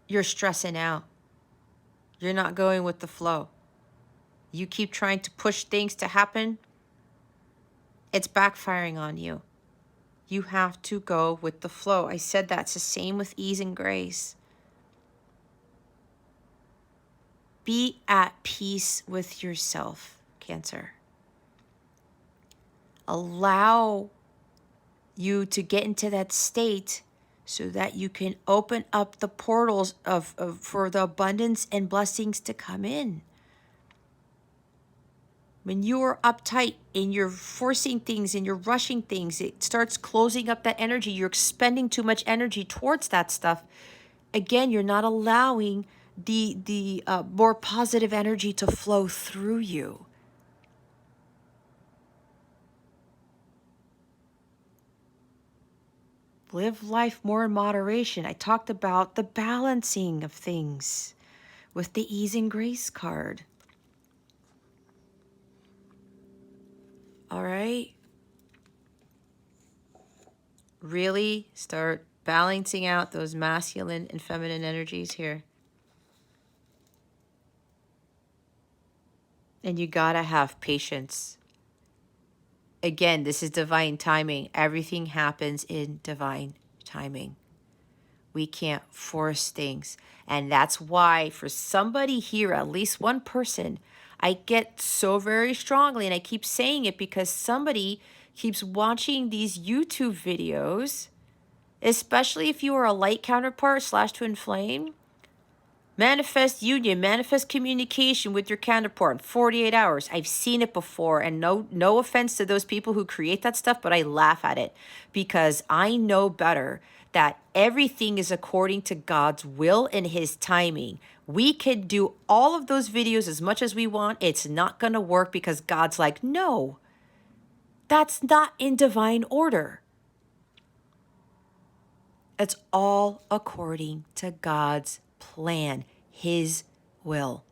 You're stressing out. You're not going with the flow. You keep trying to push things to happen. It's backfiring on you. You have to go with the flow. I said that's the same with ease and grace. Be at peace with yourself, Cancer. Allow you to get into that state so that you can open up the portals for the abundance and blessings to come in. When you're uptight and you're forcing things and you're rushing things, it starts closing up that energy. You're expending too much energy towards that stuff. Again, you're not allowing the more positive energy to flow through you. Live life more in moderation. I talked about the balancing of things with the ease and grace card. All right? Really start balancing out those masculine and feminine energies here. And you gotta have patience. Again, this is divine timing. Everything happens in divine timing. We can't force things. And that's why for somebody here, at least one person, I get so very strongly, and I keep saying it because somebody keeps watching these YouTube videos, especially if you are a light counterpart / twin flame. Manifest union, manifest communication with your counterpart in 48 hours. I've seen it before, and no offense to those people who create that stuff, but I laugh at it because I know better that everything is according to God's will and his timing. We could do all of those videos as much as we want. It's not going to work because God's like, no, that's not in divine order. It's all according to God's plan, his will.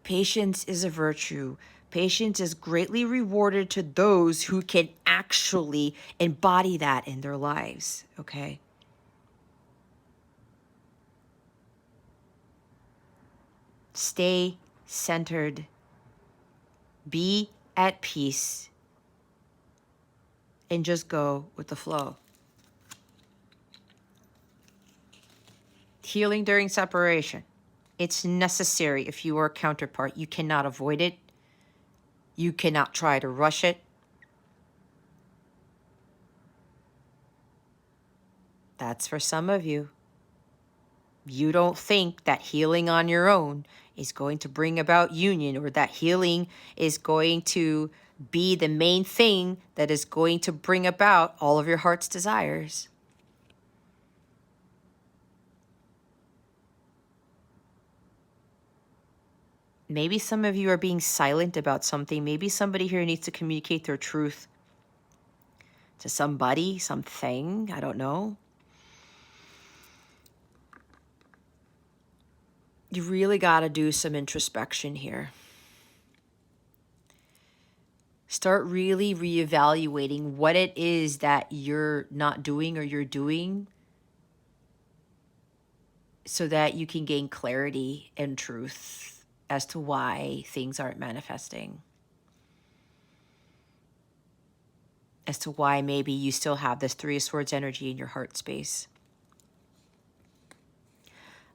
Patience is a virtue. Patience is greatly rewarded to those who can actually embody that in their lives, okay? Stay centered. Be at peace. And just go with the flow. Healing during separation. It's necessary if you are a counterpart. You cannot avoid it. You cannot try to rush it. That's for some of you. You don't think that healing on your own is going to bring about union, or that healing is going to be the main thing that is going to bring about all of your heart's desires. Maybe some of you are being silent about something. Maybe somebody here needs to communicate their truth to somebody, something, I don't know. You really got to do some introspection here. Start really reevaluating what it is that you're not doing or you're doing so that you can gain clarity and truth as to why things aren't manifesting. as to why maybe you still have this Three of Swords energy in your heart space.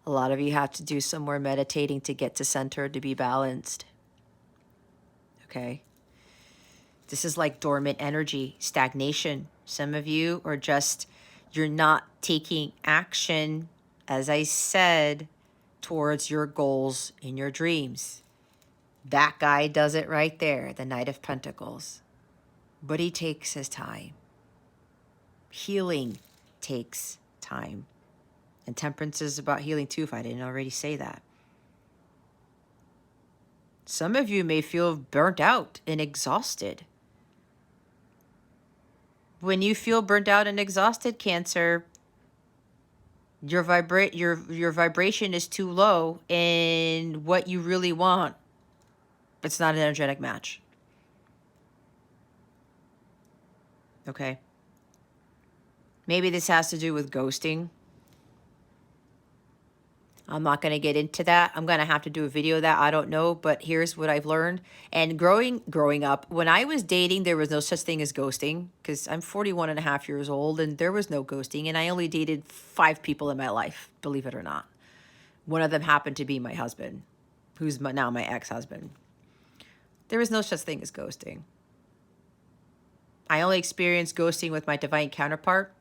A lot of you have to do some more meditating to get to center, to be balanced. Okay? This is like dormant energy, stagnation. Some of you are just, you're not taking action, as I said, towards your goals in your dreams. That guy does it right there, the Knight of Pentacles. But he takes his time. Healing takes time. And temperance is about healing too, if I didn't already say that. Some of you may feel burnt out and exhausted. When you feel burnt out and exhausted, Cancer, your vibration is too low, and what you really want, it's not an energetic match. Okay? Maybe this has to do with ghosting. I'm not going to get into that. I'm going to have to do a video of that. I don't know, but here's what I've learned. And growing up, when I was dating, there was no such thing as ghosting, because I'm 41 and a half years old, and there was no ghosting. And I only dated 5 people in my life, believe it or not. One of them happened to be my husband, who's now my ex-husband. There was no such thing as ghosting. I only experienced ghosting with my divine counterpart.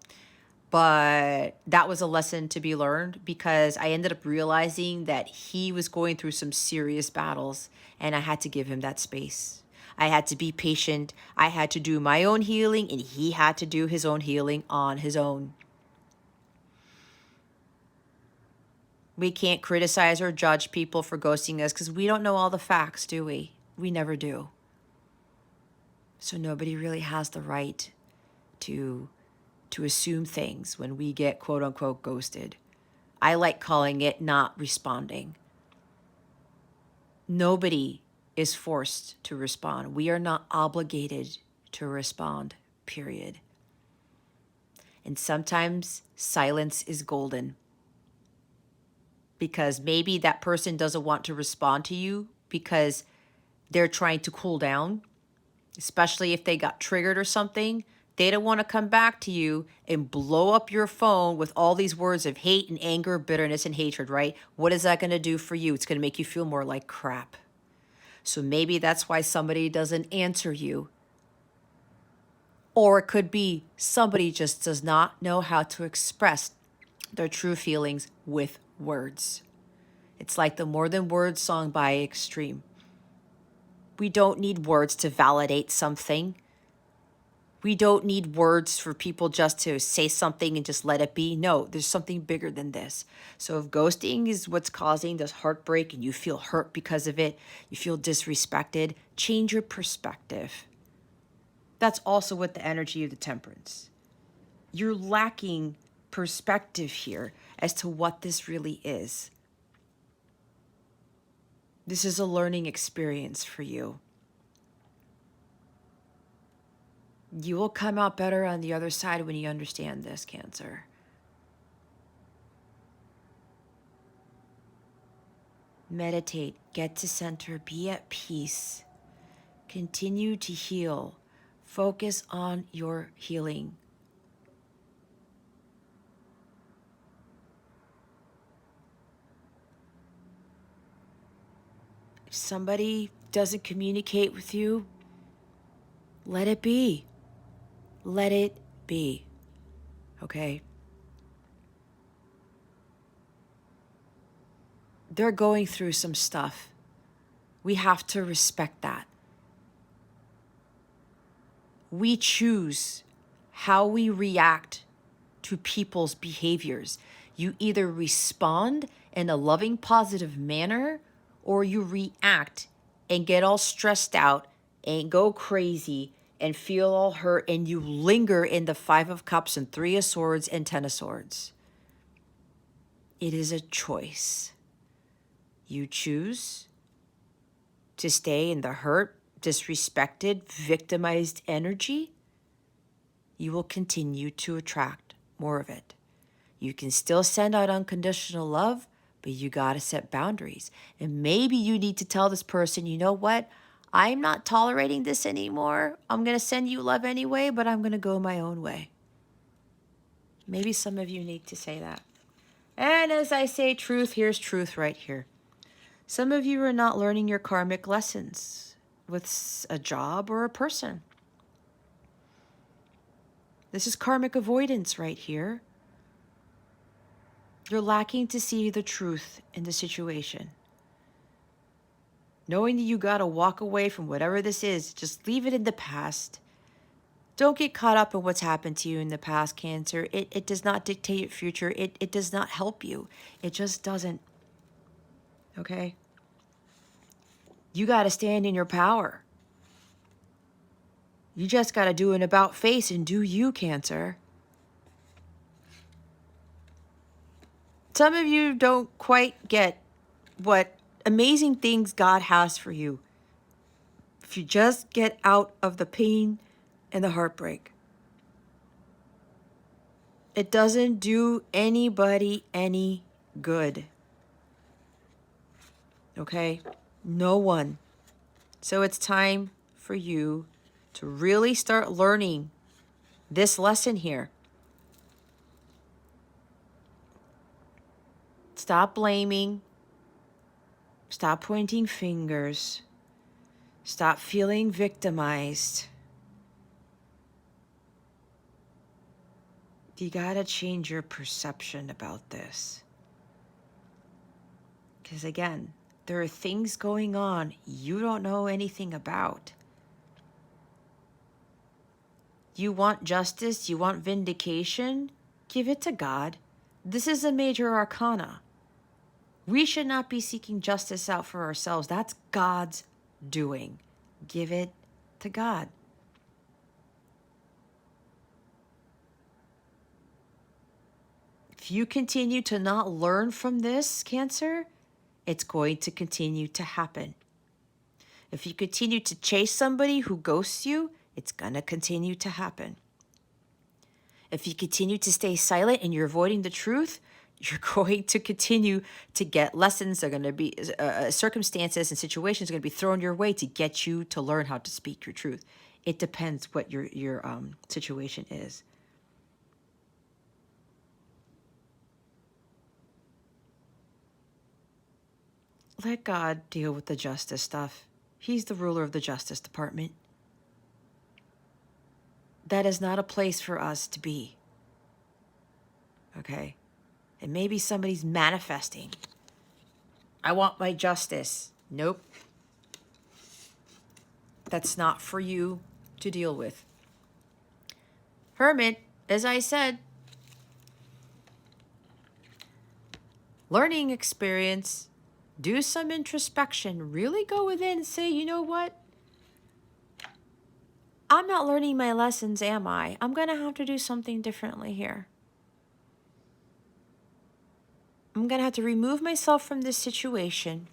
But that was a lesson to be learned, because I ended up realizing that he was going through some serious battles, and I had to give him that space. I had to be patient. I had to do my own healing, and he had to do his own healing on his own. We can't criticize or judge people for ghosting us because we don't know all the facts, do we? We never do. So nobody really has the right to assume things when we get quote unquote ghosted. I like calling it not responding. Nobody is forced to respond. We are not obligated to respond, period. And sometimes silence is golden, because maybe that person doesn't want to respond to you because they're trying to cool down, especially if they got triggered or something. They don't want to come back to you and blow up your phone with all these words of hate and anger, bitterness and hatred, right? What is that going to do for you? It's going to make you feel more like crap. So maybe that's why somebody doesn't answer you. Or it could be somebody just does not know how to express their true feelings with words. It's like the More Than Words song by Extreme. We don't need words to validate something. We don't need words for people just to say something and just let it be. No, there's something bigger than this. So if ghosting is what's causing this heartbreak and you feel hurt because of it, you feel disrespected, change your perspective. That's also with the energy of the Temperance. You're lacking perspective here as to what this really is. This is a learning experience for you. You will come out better on the other side when you understand this, Cancer. Meditate, get to center, be at peace. Continue to heal. Focus on your healing. If somebody doesn't communicate with you, let it be. Let it be. Okay? They're going through some stuff. We have to respect that. We choose how we react to people's behaviors. You either respond in a loving, positive manner, or you react and get all stressed out and go crazy and feel all hurt, and you linger in the 5 of Cups and 3 of Swords and 10 of Swords. It is a choice. You choose to stay in the hurt, disrespected, victimized energy. You will continue to attract more of it. You can still send out unconditional love, but you got to set boundaries. And maybe you need to tell this person, you know what? I'm not tolerating this anymore. I'm going to send you love anyway, but I'm going to go my own way. Maybe some of you need to say that. And as I say truth, here's truth right here. Some of you are not learning your karmic lessons with a job or a person. This is karmic avoidance right here. You're lacking to see the truth in the situation. Knowing that you got to walk away from whatever this is, just leave it in the past. Don't get caught up in what's happened to you in the past, Cancer. It does not dictate your future. It does not help you. It just doesn't. Okay? You got to stand in your power. You just got to do an about face and do you, Cancer. Some of you don't quite get what amazing things God has for you. If you just get out of the pain and the heartbreak. It doesn't do anybody any good. Okay? No one. So it's time for you to really start learning this lesson here. Stop blaming. Stop pointing fingers. Stop feeling victimized. You gotta change your perception about this. Because again, there are things going on you don't know anything about. You want justice, you want vindication, give it to God. This is a major arcana. We should not be seeking justice out for ourselves. That's God's doing. Give it to God. If you continue to not learn from this, Cancer, it's going to continue to happen. If you continue to chase somebody who ghosts you, it's going to continue to happen. If you continue to stay silent and you're avoiding the truth, you're going to continue to get lessons. They're going to be circumstances and situations are going to be thrown your way to get you to learn how to speak your truth. It depends what your situation is. Let God deal with the justice stuff. He's the ruler of the Justice Department. That is not a place for us to be. Okay? And maybe somebody's manifesting. I want my justice. Nope. That's not for you to deal with. Hermit, as I said, learning experience, do some introspection, really go within and say, you know what? I'm not learning my lessons, am I? I'm going to have to do something differently here. I'm going to have to remove myself from this situation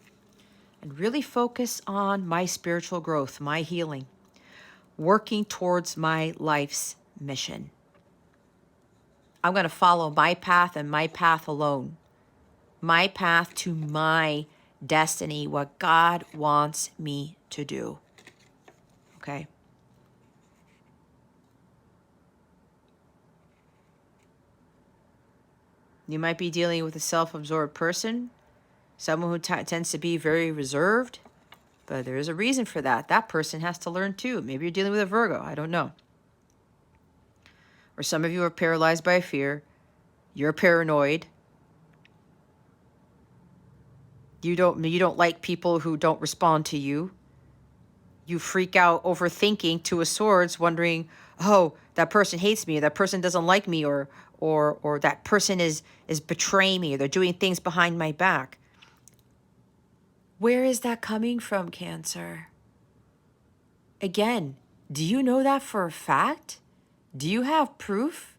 and really focus on my spiritual growth, my healing, working towards my life's mission. I'm going to follow my path and my path alone. My path to my destiny, what God wants me to do. Okay? You might be dealing with a self-absorbed person, someone who tends to be very reserved, but there is a reason for that. That person has to learn too. Maybe you're dealing with a Virgo. I don't know. Or some of you are paralyzed by fear. You're paranoid. You don't like people who don't respond to you. You freak out overthinking to a swords, wondering, oh, that person hates me, or that person doesn't like me, or that person is betraying me, or they're doing things behind my back. Where is that coming from, Cancer? Again, do you know that for a fact? Do you have proof?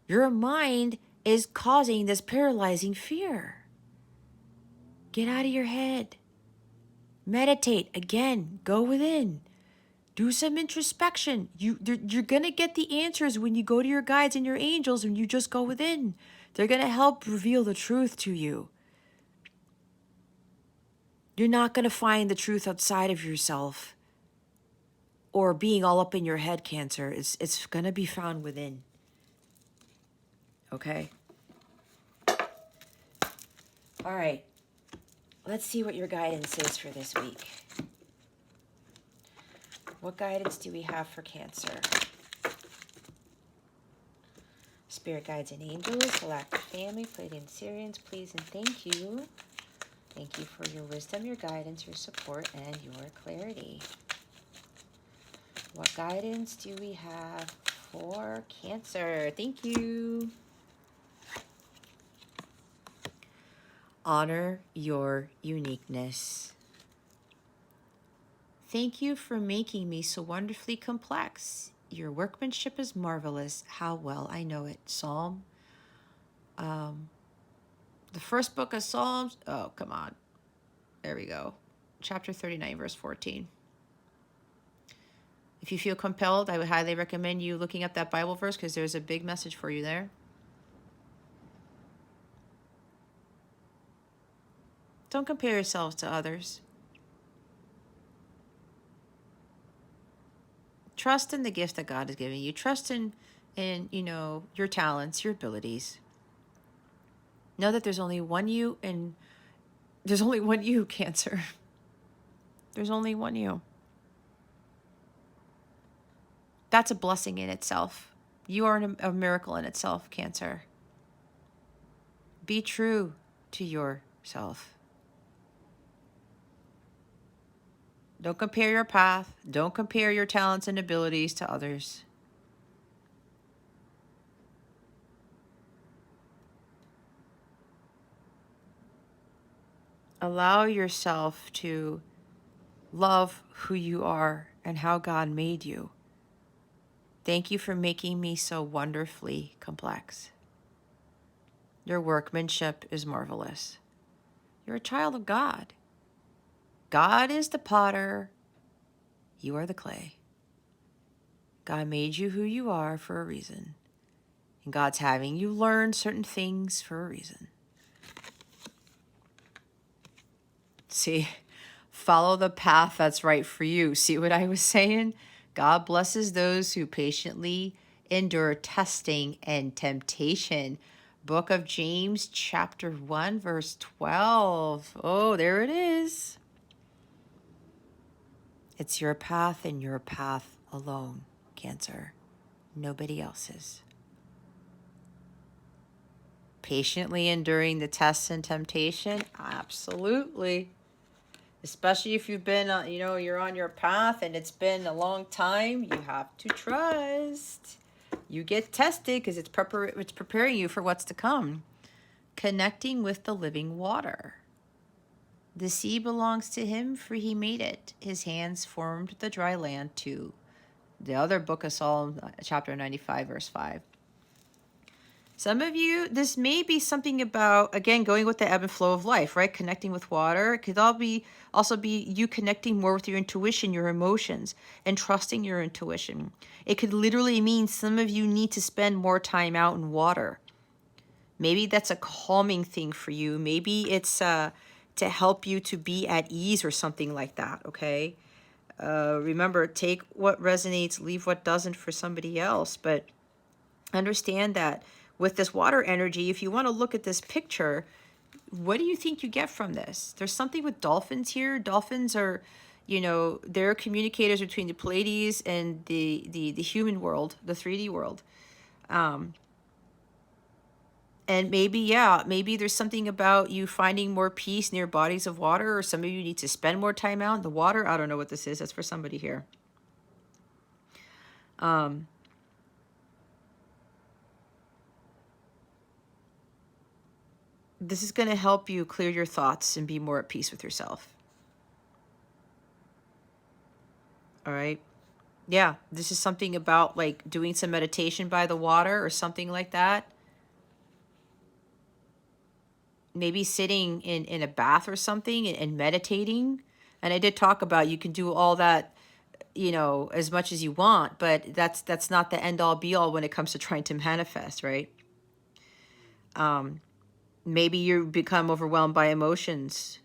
Your mind is causing this paralyzing fear. Get out of your head. Meditate. Again, go within. Do some introspection. You're going to get the answers when you go to your guides and your angels and you just go within. They're going to help reveal the truth to you. You're not going to find the truth outside of yourself. or being all up in your head, Cancer. It's going to be found within. Okay? All right. Let's see what your guidance is for this week. What guidance do we have for Cancer? Spirit guides and angels, galactic family, Pleiadian Syrians, please and thank you. Thank you for your wisdom, your guidance, your support, and your clarity. What guidance do we have for Cancer? Thank you. Honor your uniqueness. Thank you for making me so wonderfully complex. Your workmanship is marvelous. How well I know it. Psalm. The first book of Psalms. Oh, come on. There we go. Chapter 39, verse 14. If you feel compelled, I would highly recommend you looking up that Bible verse because there's a big message for you there. Don't compare yourselves to others. Trust in the gift that God has given you. Trust in your talents, your abilities. Know that there's only one you, and there's only one you, Cancer. There's only one you. That's a blessing in itself. You are a miracle in itself, Cancer. Be true to yourself. Don't compare your path. Don't compare your talents and abilities to others. Allow yourself to love who you are and how God made you. Thank you for making me so wonderfully complex. Your workmanship is marvelous. You're a child of God. God is the potter. You are the clay. God made you who you are for a reason. And God's having you learn certain things for a reason. See, follow the path that's right for you. See what I was saying? God blesses those who patiently endure testing and temptation. Book of James, chapter 1, verse 12. Oh, there it is. It's your path and your path alone, Cancer. Nobody else's. Patiently enduring the tests and temptation? Absolutely. Especially if you've been, you're on your path and it's been a long time, you have to trust. You get tested because it's preparing you for what's to come. Connecting with the living water. The sea belongs to him, for he made it. His hands formed the dry land too. The other book of Psalm, chapter 95, verse 5. Some of you, this may be something about, again, going with the ebb and flow of life, right? Connecting with water. It could also be you connecting more with your intuition, your emotions, and trusting your intuition. It could literally mean some of you need to spend more time out in water. Maybe that's a calming thing for you. Maybe it's to help you to be at ease or something like that, okay? Remember, take what resonates, leave what doesn't for somebody else. But understand that with this water energy, if you want to look at this picture, what do you think you get from this? There's something with dolphins here. Dolphins are, they're communicators between the Pleiades and the human world, the 3D world. And maybe there's something about you finding more peace near bodies of water, or some of you need to spend more time out in the water. I don't know what this is. That's for somebody here. This is going to help you clear your thoughts and be more at peace with yourself. All right. Yeah, this is something about like doing some meditation by the water or something like that. Maybe sitting in a bath or something and meditating. And I did talk about you can do all that, as much as you want, but that's not the end all be all when it comes to trying to manifest, right? Maybe you become overwhelmed by emotions.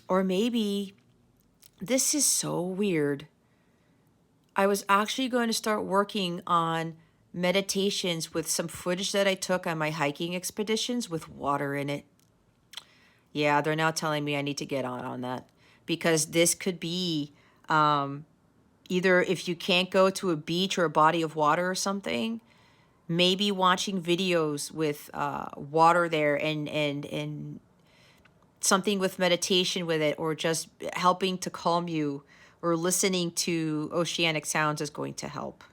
Or maybe, this is so weird, I was actually going to start working on meditations with some footage that I took on my hiking expeditions with water in it. Yeah, they're now telling me I need to get on that, because this could be either, if you can't go to a beach or a body of water or something, maybe watching videos with water there, and something with meditation with it, or just helping to calm you, or listening to oceanic sounds is going to help.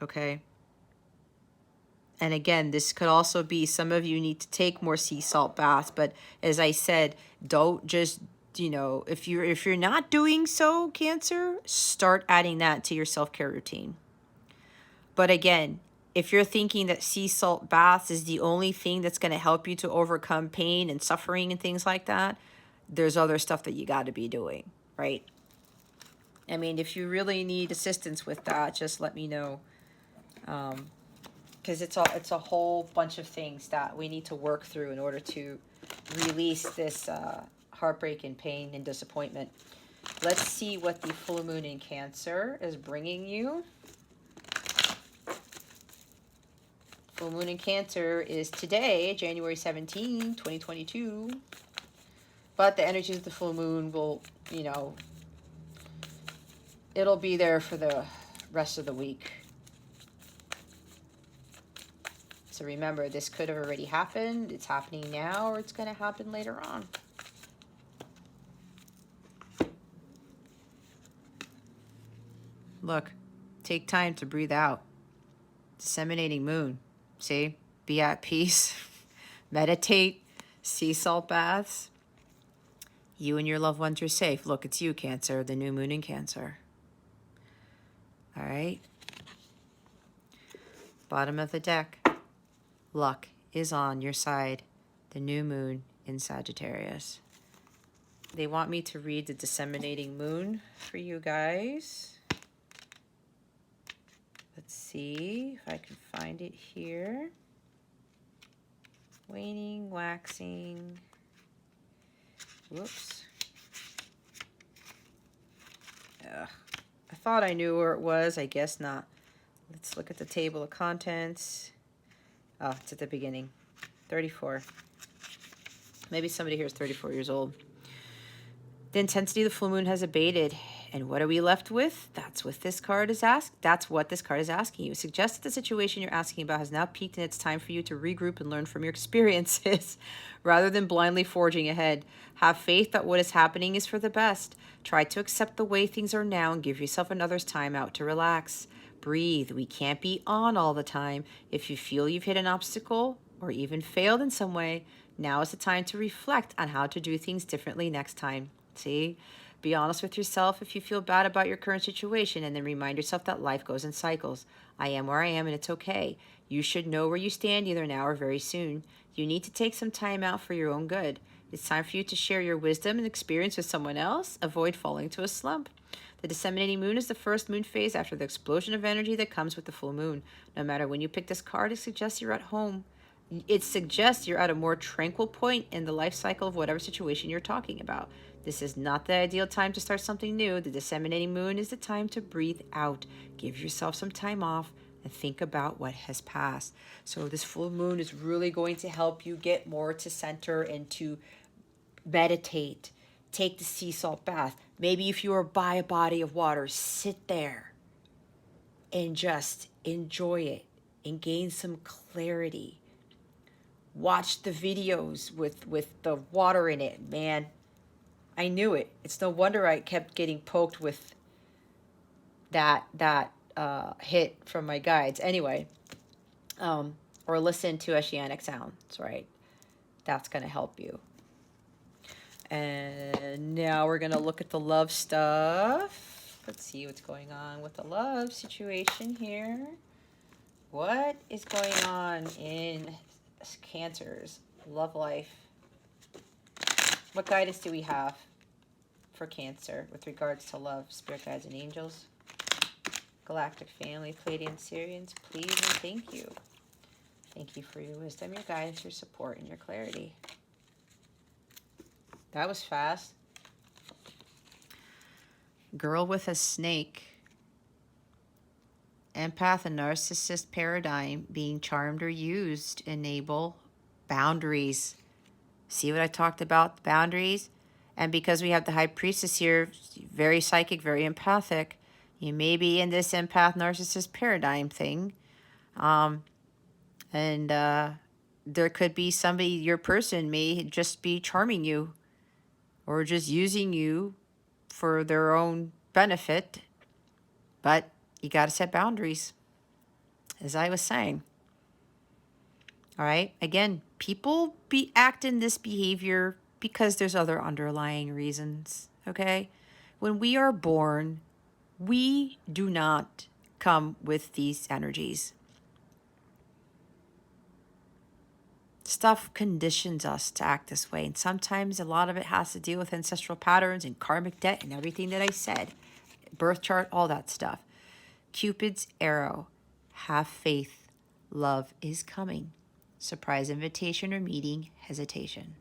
Okay. And again, this could also be, some of you need to take more sea salt baths, but as I said, don't just, if you're not doing so, Cancer, start adding that to your self-care routine. But again, if you're thinking that sea salt baths is the only thing that's going to help you to overcome pain and suffering and things like that, there's other stuff that you got to be doing, right? I mean, if you really need assistance with that, just let me know. Because it's a whole bunch of things that we need to work through in order to release this heartbreak and pain and disappointment. Let's see what the full moon in Cancer is bringing you. Full moon in Cancer is today, January 17, 2022. But the energies of the full moon will, it'll be there for the rest of the week. So remember, this could have already happened. It's happening now, or it's going to happen later on. Look, take time to breathe out. Disseminating moon. See? Be at peace. Meditate. Sea salt baths. You and your loved ones are safe. Look, it's you, Cancer, the new moon in Cancer. All right? Bottom of the deck. Luck is on your side. The new moon in Sagittarius. They want me to read the disseminating moon for you guys. Let's see if I can find it here. Waning, waxing. Whoops. Ugh. I thought I knew where it was. I guess not. Let's look at the table of contents. Oh, it's at the beginning. 34. Maybe somebody here is 34 years old. The intensity of the full moon has abated. And what are we left with? That's what this card is asking. That's what this card is asking you. It suggests that the situation you're asking about has now peaked, and it's time for you to regroup and learn from your experiences rather than blindly forging ahead. Have faith that what is happening is for the best. Try to accept the way things are now and give yourself another's time out to relax. Breathe. We can't be on all the time. If you feel you've hit an obstacle or even failed in some way, now is the time to reflect on how to do things differently next time. See? Be honest with yourself if you feel bad about your current situation, and then remind yourself that life goes in cycles. I am where I am, and it's okay. You should know where you stand either now or very soon. You need to take some time out for your own good. It's time for you to share your wisdom and experience with someone else. Avoid falling into a slump. The disseminating moon is the first moon phase after the explosion of energy that comes with the full moon. No matter when you pick this card, it suggests you're at home. It suggests you're at a more tranquil point in the life cycle of whatever situation you're talking about. This is not the ideal time to start something new. The disseminating moon is the time to breathe out. Give yourself some time off and think about what has passed. So this full moon is really going to help you get more to center and to meditate. Take the sea salt bath. Maybe if you are by a body of water, sit there and just enjoy it and gain some clarity. Watch the videos with the water in it, man. I knew it. It's no wonder I kept getting poked with that hit from my guides. Anyway, or listen to oceanic sounds, right? That's going to help you. And now we're going to look at the love stuff. Let's see what's going on with the love situation here. What is going on in Cancer's love life? What guidance do we have for Cancer with regards to love, spirit guides, and angels? Galactic family, Pleiadian Syrians, please and thank you. Thank you for your wisdom, your guidance, your support, and your clarity. That was fast. Girl with a snake. Empath and narcissist paradigm being charmed or used. Enable boundaries. See what I talked about? Boundaries. And because we have the high priestess here, very psychic, very empathic, you may be in this empath narcissist paradigm thing. And there could be somebody, your person may just be charming you or just using you for their own benefit. But you got to set boundaries, as I was saying. All right. Again, people act in this behavior because there's other underlying reasons. Okay. When we are born, we do not come with these energies. Stuff conditions us to act this way. And sometimes a lot of it has to deal with ancestral patterns and karmic debt and everything that I said. Birth chart, all that stuff. Cupid's arrow. Have faith. Love is coming. Surprise invitation or meeting. Hesitation.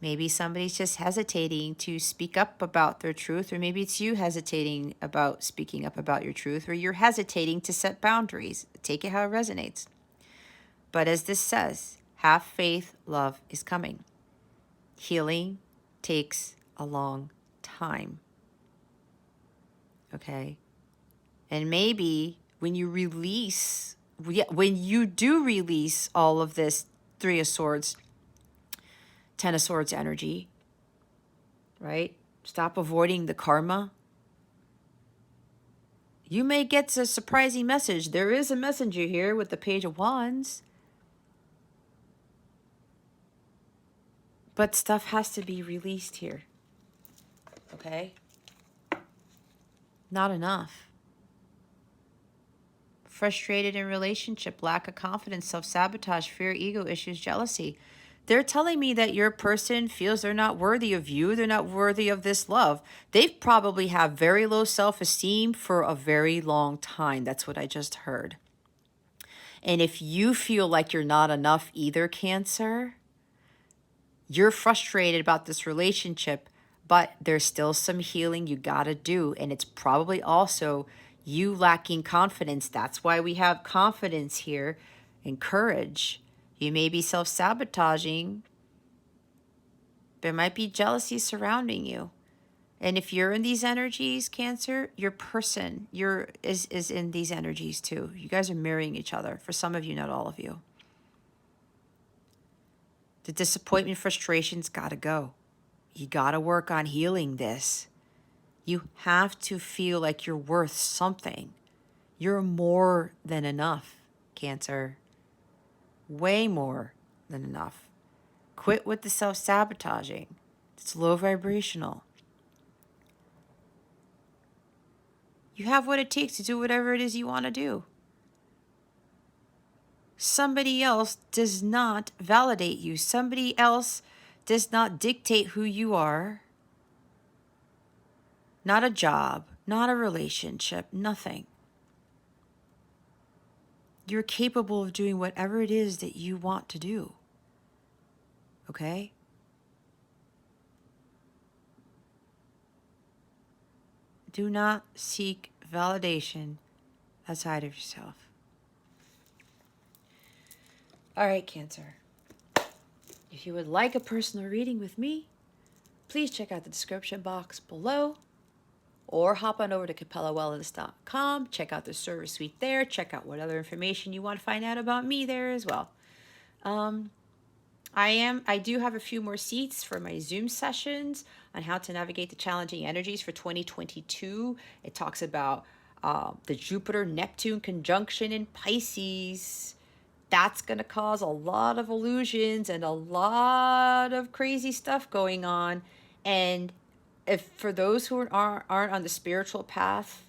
Maybe somebody's just hesitating to speak up about their truth, or maybe it's you hesitating about speaking up about your truth, or you're hesitating to set boundaries. Take it how it resonates. But as this says, have faith, love is coming. Healing takes a long time. Okay? And maybe when you do release all of this Three of Swords, Ten of Swords energy, right? Stop avoiding the karma. You may get a surprising message. There is a messenger here with the Page of Wands. But stuff has to be released here. Okay? Not enough. Frustrated in relationship, lack of confidence, self-sabotage, fear, ego issues, jealousy. They're telling me that your person feels they're not worthy of you. They're not worthy of this love. They probably have very low self-esteem for a very long time. That's what I just heard. And if you feel like you're not enough either, Cancer, you're frustrated about this relationship, but there's still some healing you got to do. And it's probably also you lacking confidence. That's why we have confidence here and courage. You may be self-sabotaging. There might be jealousy surrounding you. And if you're in these energies, Cancer, your person is in these energies too. You guys are mirroring each other. For some of you, not all of you. The disappointment, frustration's got to go. You got to work on healing this. You have to feel like you're worth something. You're more than enough, Cancer. Way more than enough. Quit with the self-sabotaging. It's low vibrational. You have what it takes to do whatever it is you want to do. Somebody else does not validate you. Somebody else does not dictate who you are. Not a job, not a relationship, nothing. You're capable of doing whatever it is that you want to do. Okay? Do not seek validation outside of yourself. All right, Cancer. If you would like a personal reading with me, please check out the description box below or hop on over to capellawellness.com. Check out the service suite there. Check out what other information you want to find out about me there as well. I do have a few more seats for my Zoom sessions on how to navigate the challenging energies for 2022. It talks about the Jupiter-Neptune conjunction in Pisces. That's going to cause a lot of illusions and a lot of crazy stuff going on. And if for those who aren't on the spiritual path,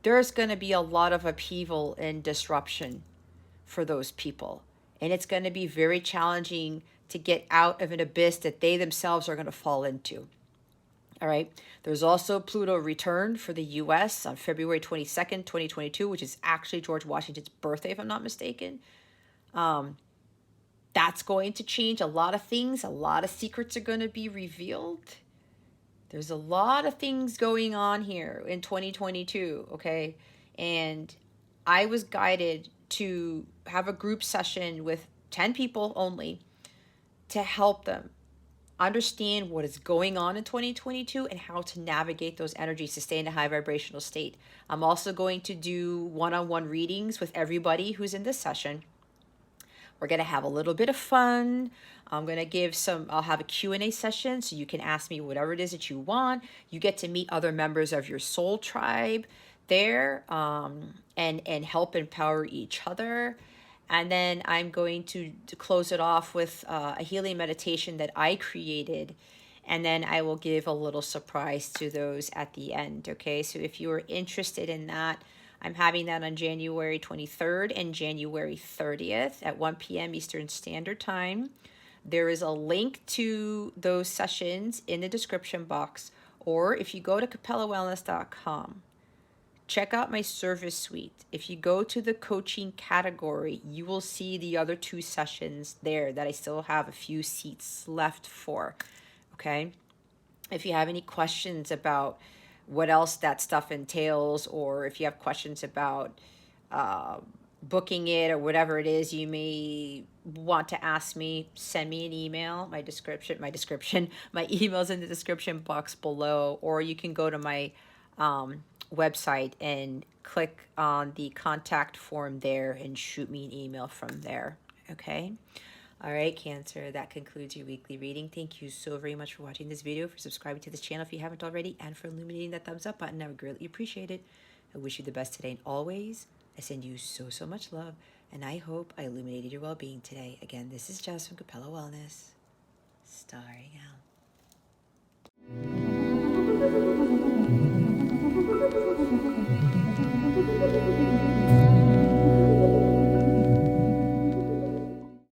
there's going to be a lot of upheaval and disruption for those people. And it's going to be very challenging to get out of an abyss that they themselves are going to fall into. All right. There's also Pluto return for the U.S. on February 22nd, 2022, which is actually George Washington's birthday, if I'm not mistaken. That That's going to change a lot of things. A lot of secrets are going to be revealed. There's a lot of things going on here in 2022, okay? And I was guided to have a group session with 10 people only to help them understand what is going on in 2022 and how to navigate those energies to stay in a high vibrational state. I'm also going to do one-on-one readings with everybody who's in this session. We're going to have a little bit of fun. I'm going to I'll have a Q&A session so you can ask me whatever it is that you want. You get to meet other members of your soul tribe there, and help empower each other. And then I'm going to close it off with a healing meditation that I created. And then I will give a little surprise to those at the end, okay? So if you are interested in that, I'm having that on January 23rd and January 30th at 1 p.m. Eastern Standard Time. There is a link to those sessions in the description box, or if you go to capellawellness.com, check out my service suite. If you go to the coaching category, you will see the other 2 sessions there that I still have a few seats left for, okay? If you have any questions about what else that stuff entails, or if you have questions about booking it or whatever it is you may want to ask me, send me an email. My email's in the description box below, or you can go to my website and click on the contact form there and shoot me an email from there, okay? All right, Cancer, that concludes your weekly reading. Thank you so very much for watching this video, for subscribing to this channel if you haven't already, and for illuminating that thumbs up button. I would greatly appreciate it. I wish you the best today and always. I send you so, so much love, and I hope I illuminated your well-being today. Again, this is Jess from Capella Wellness, starring out.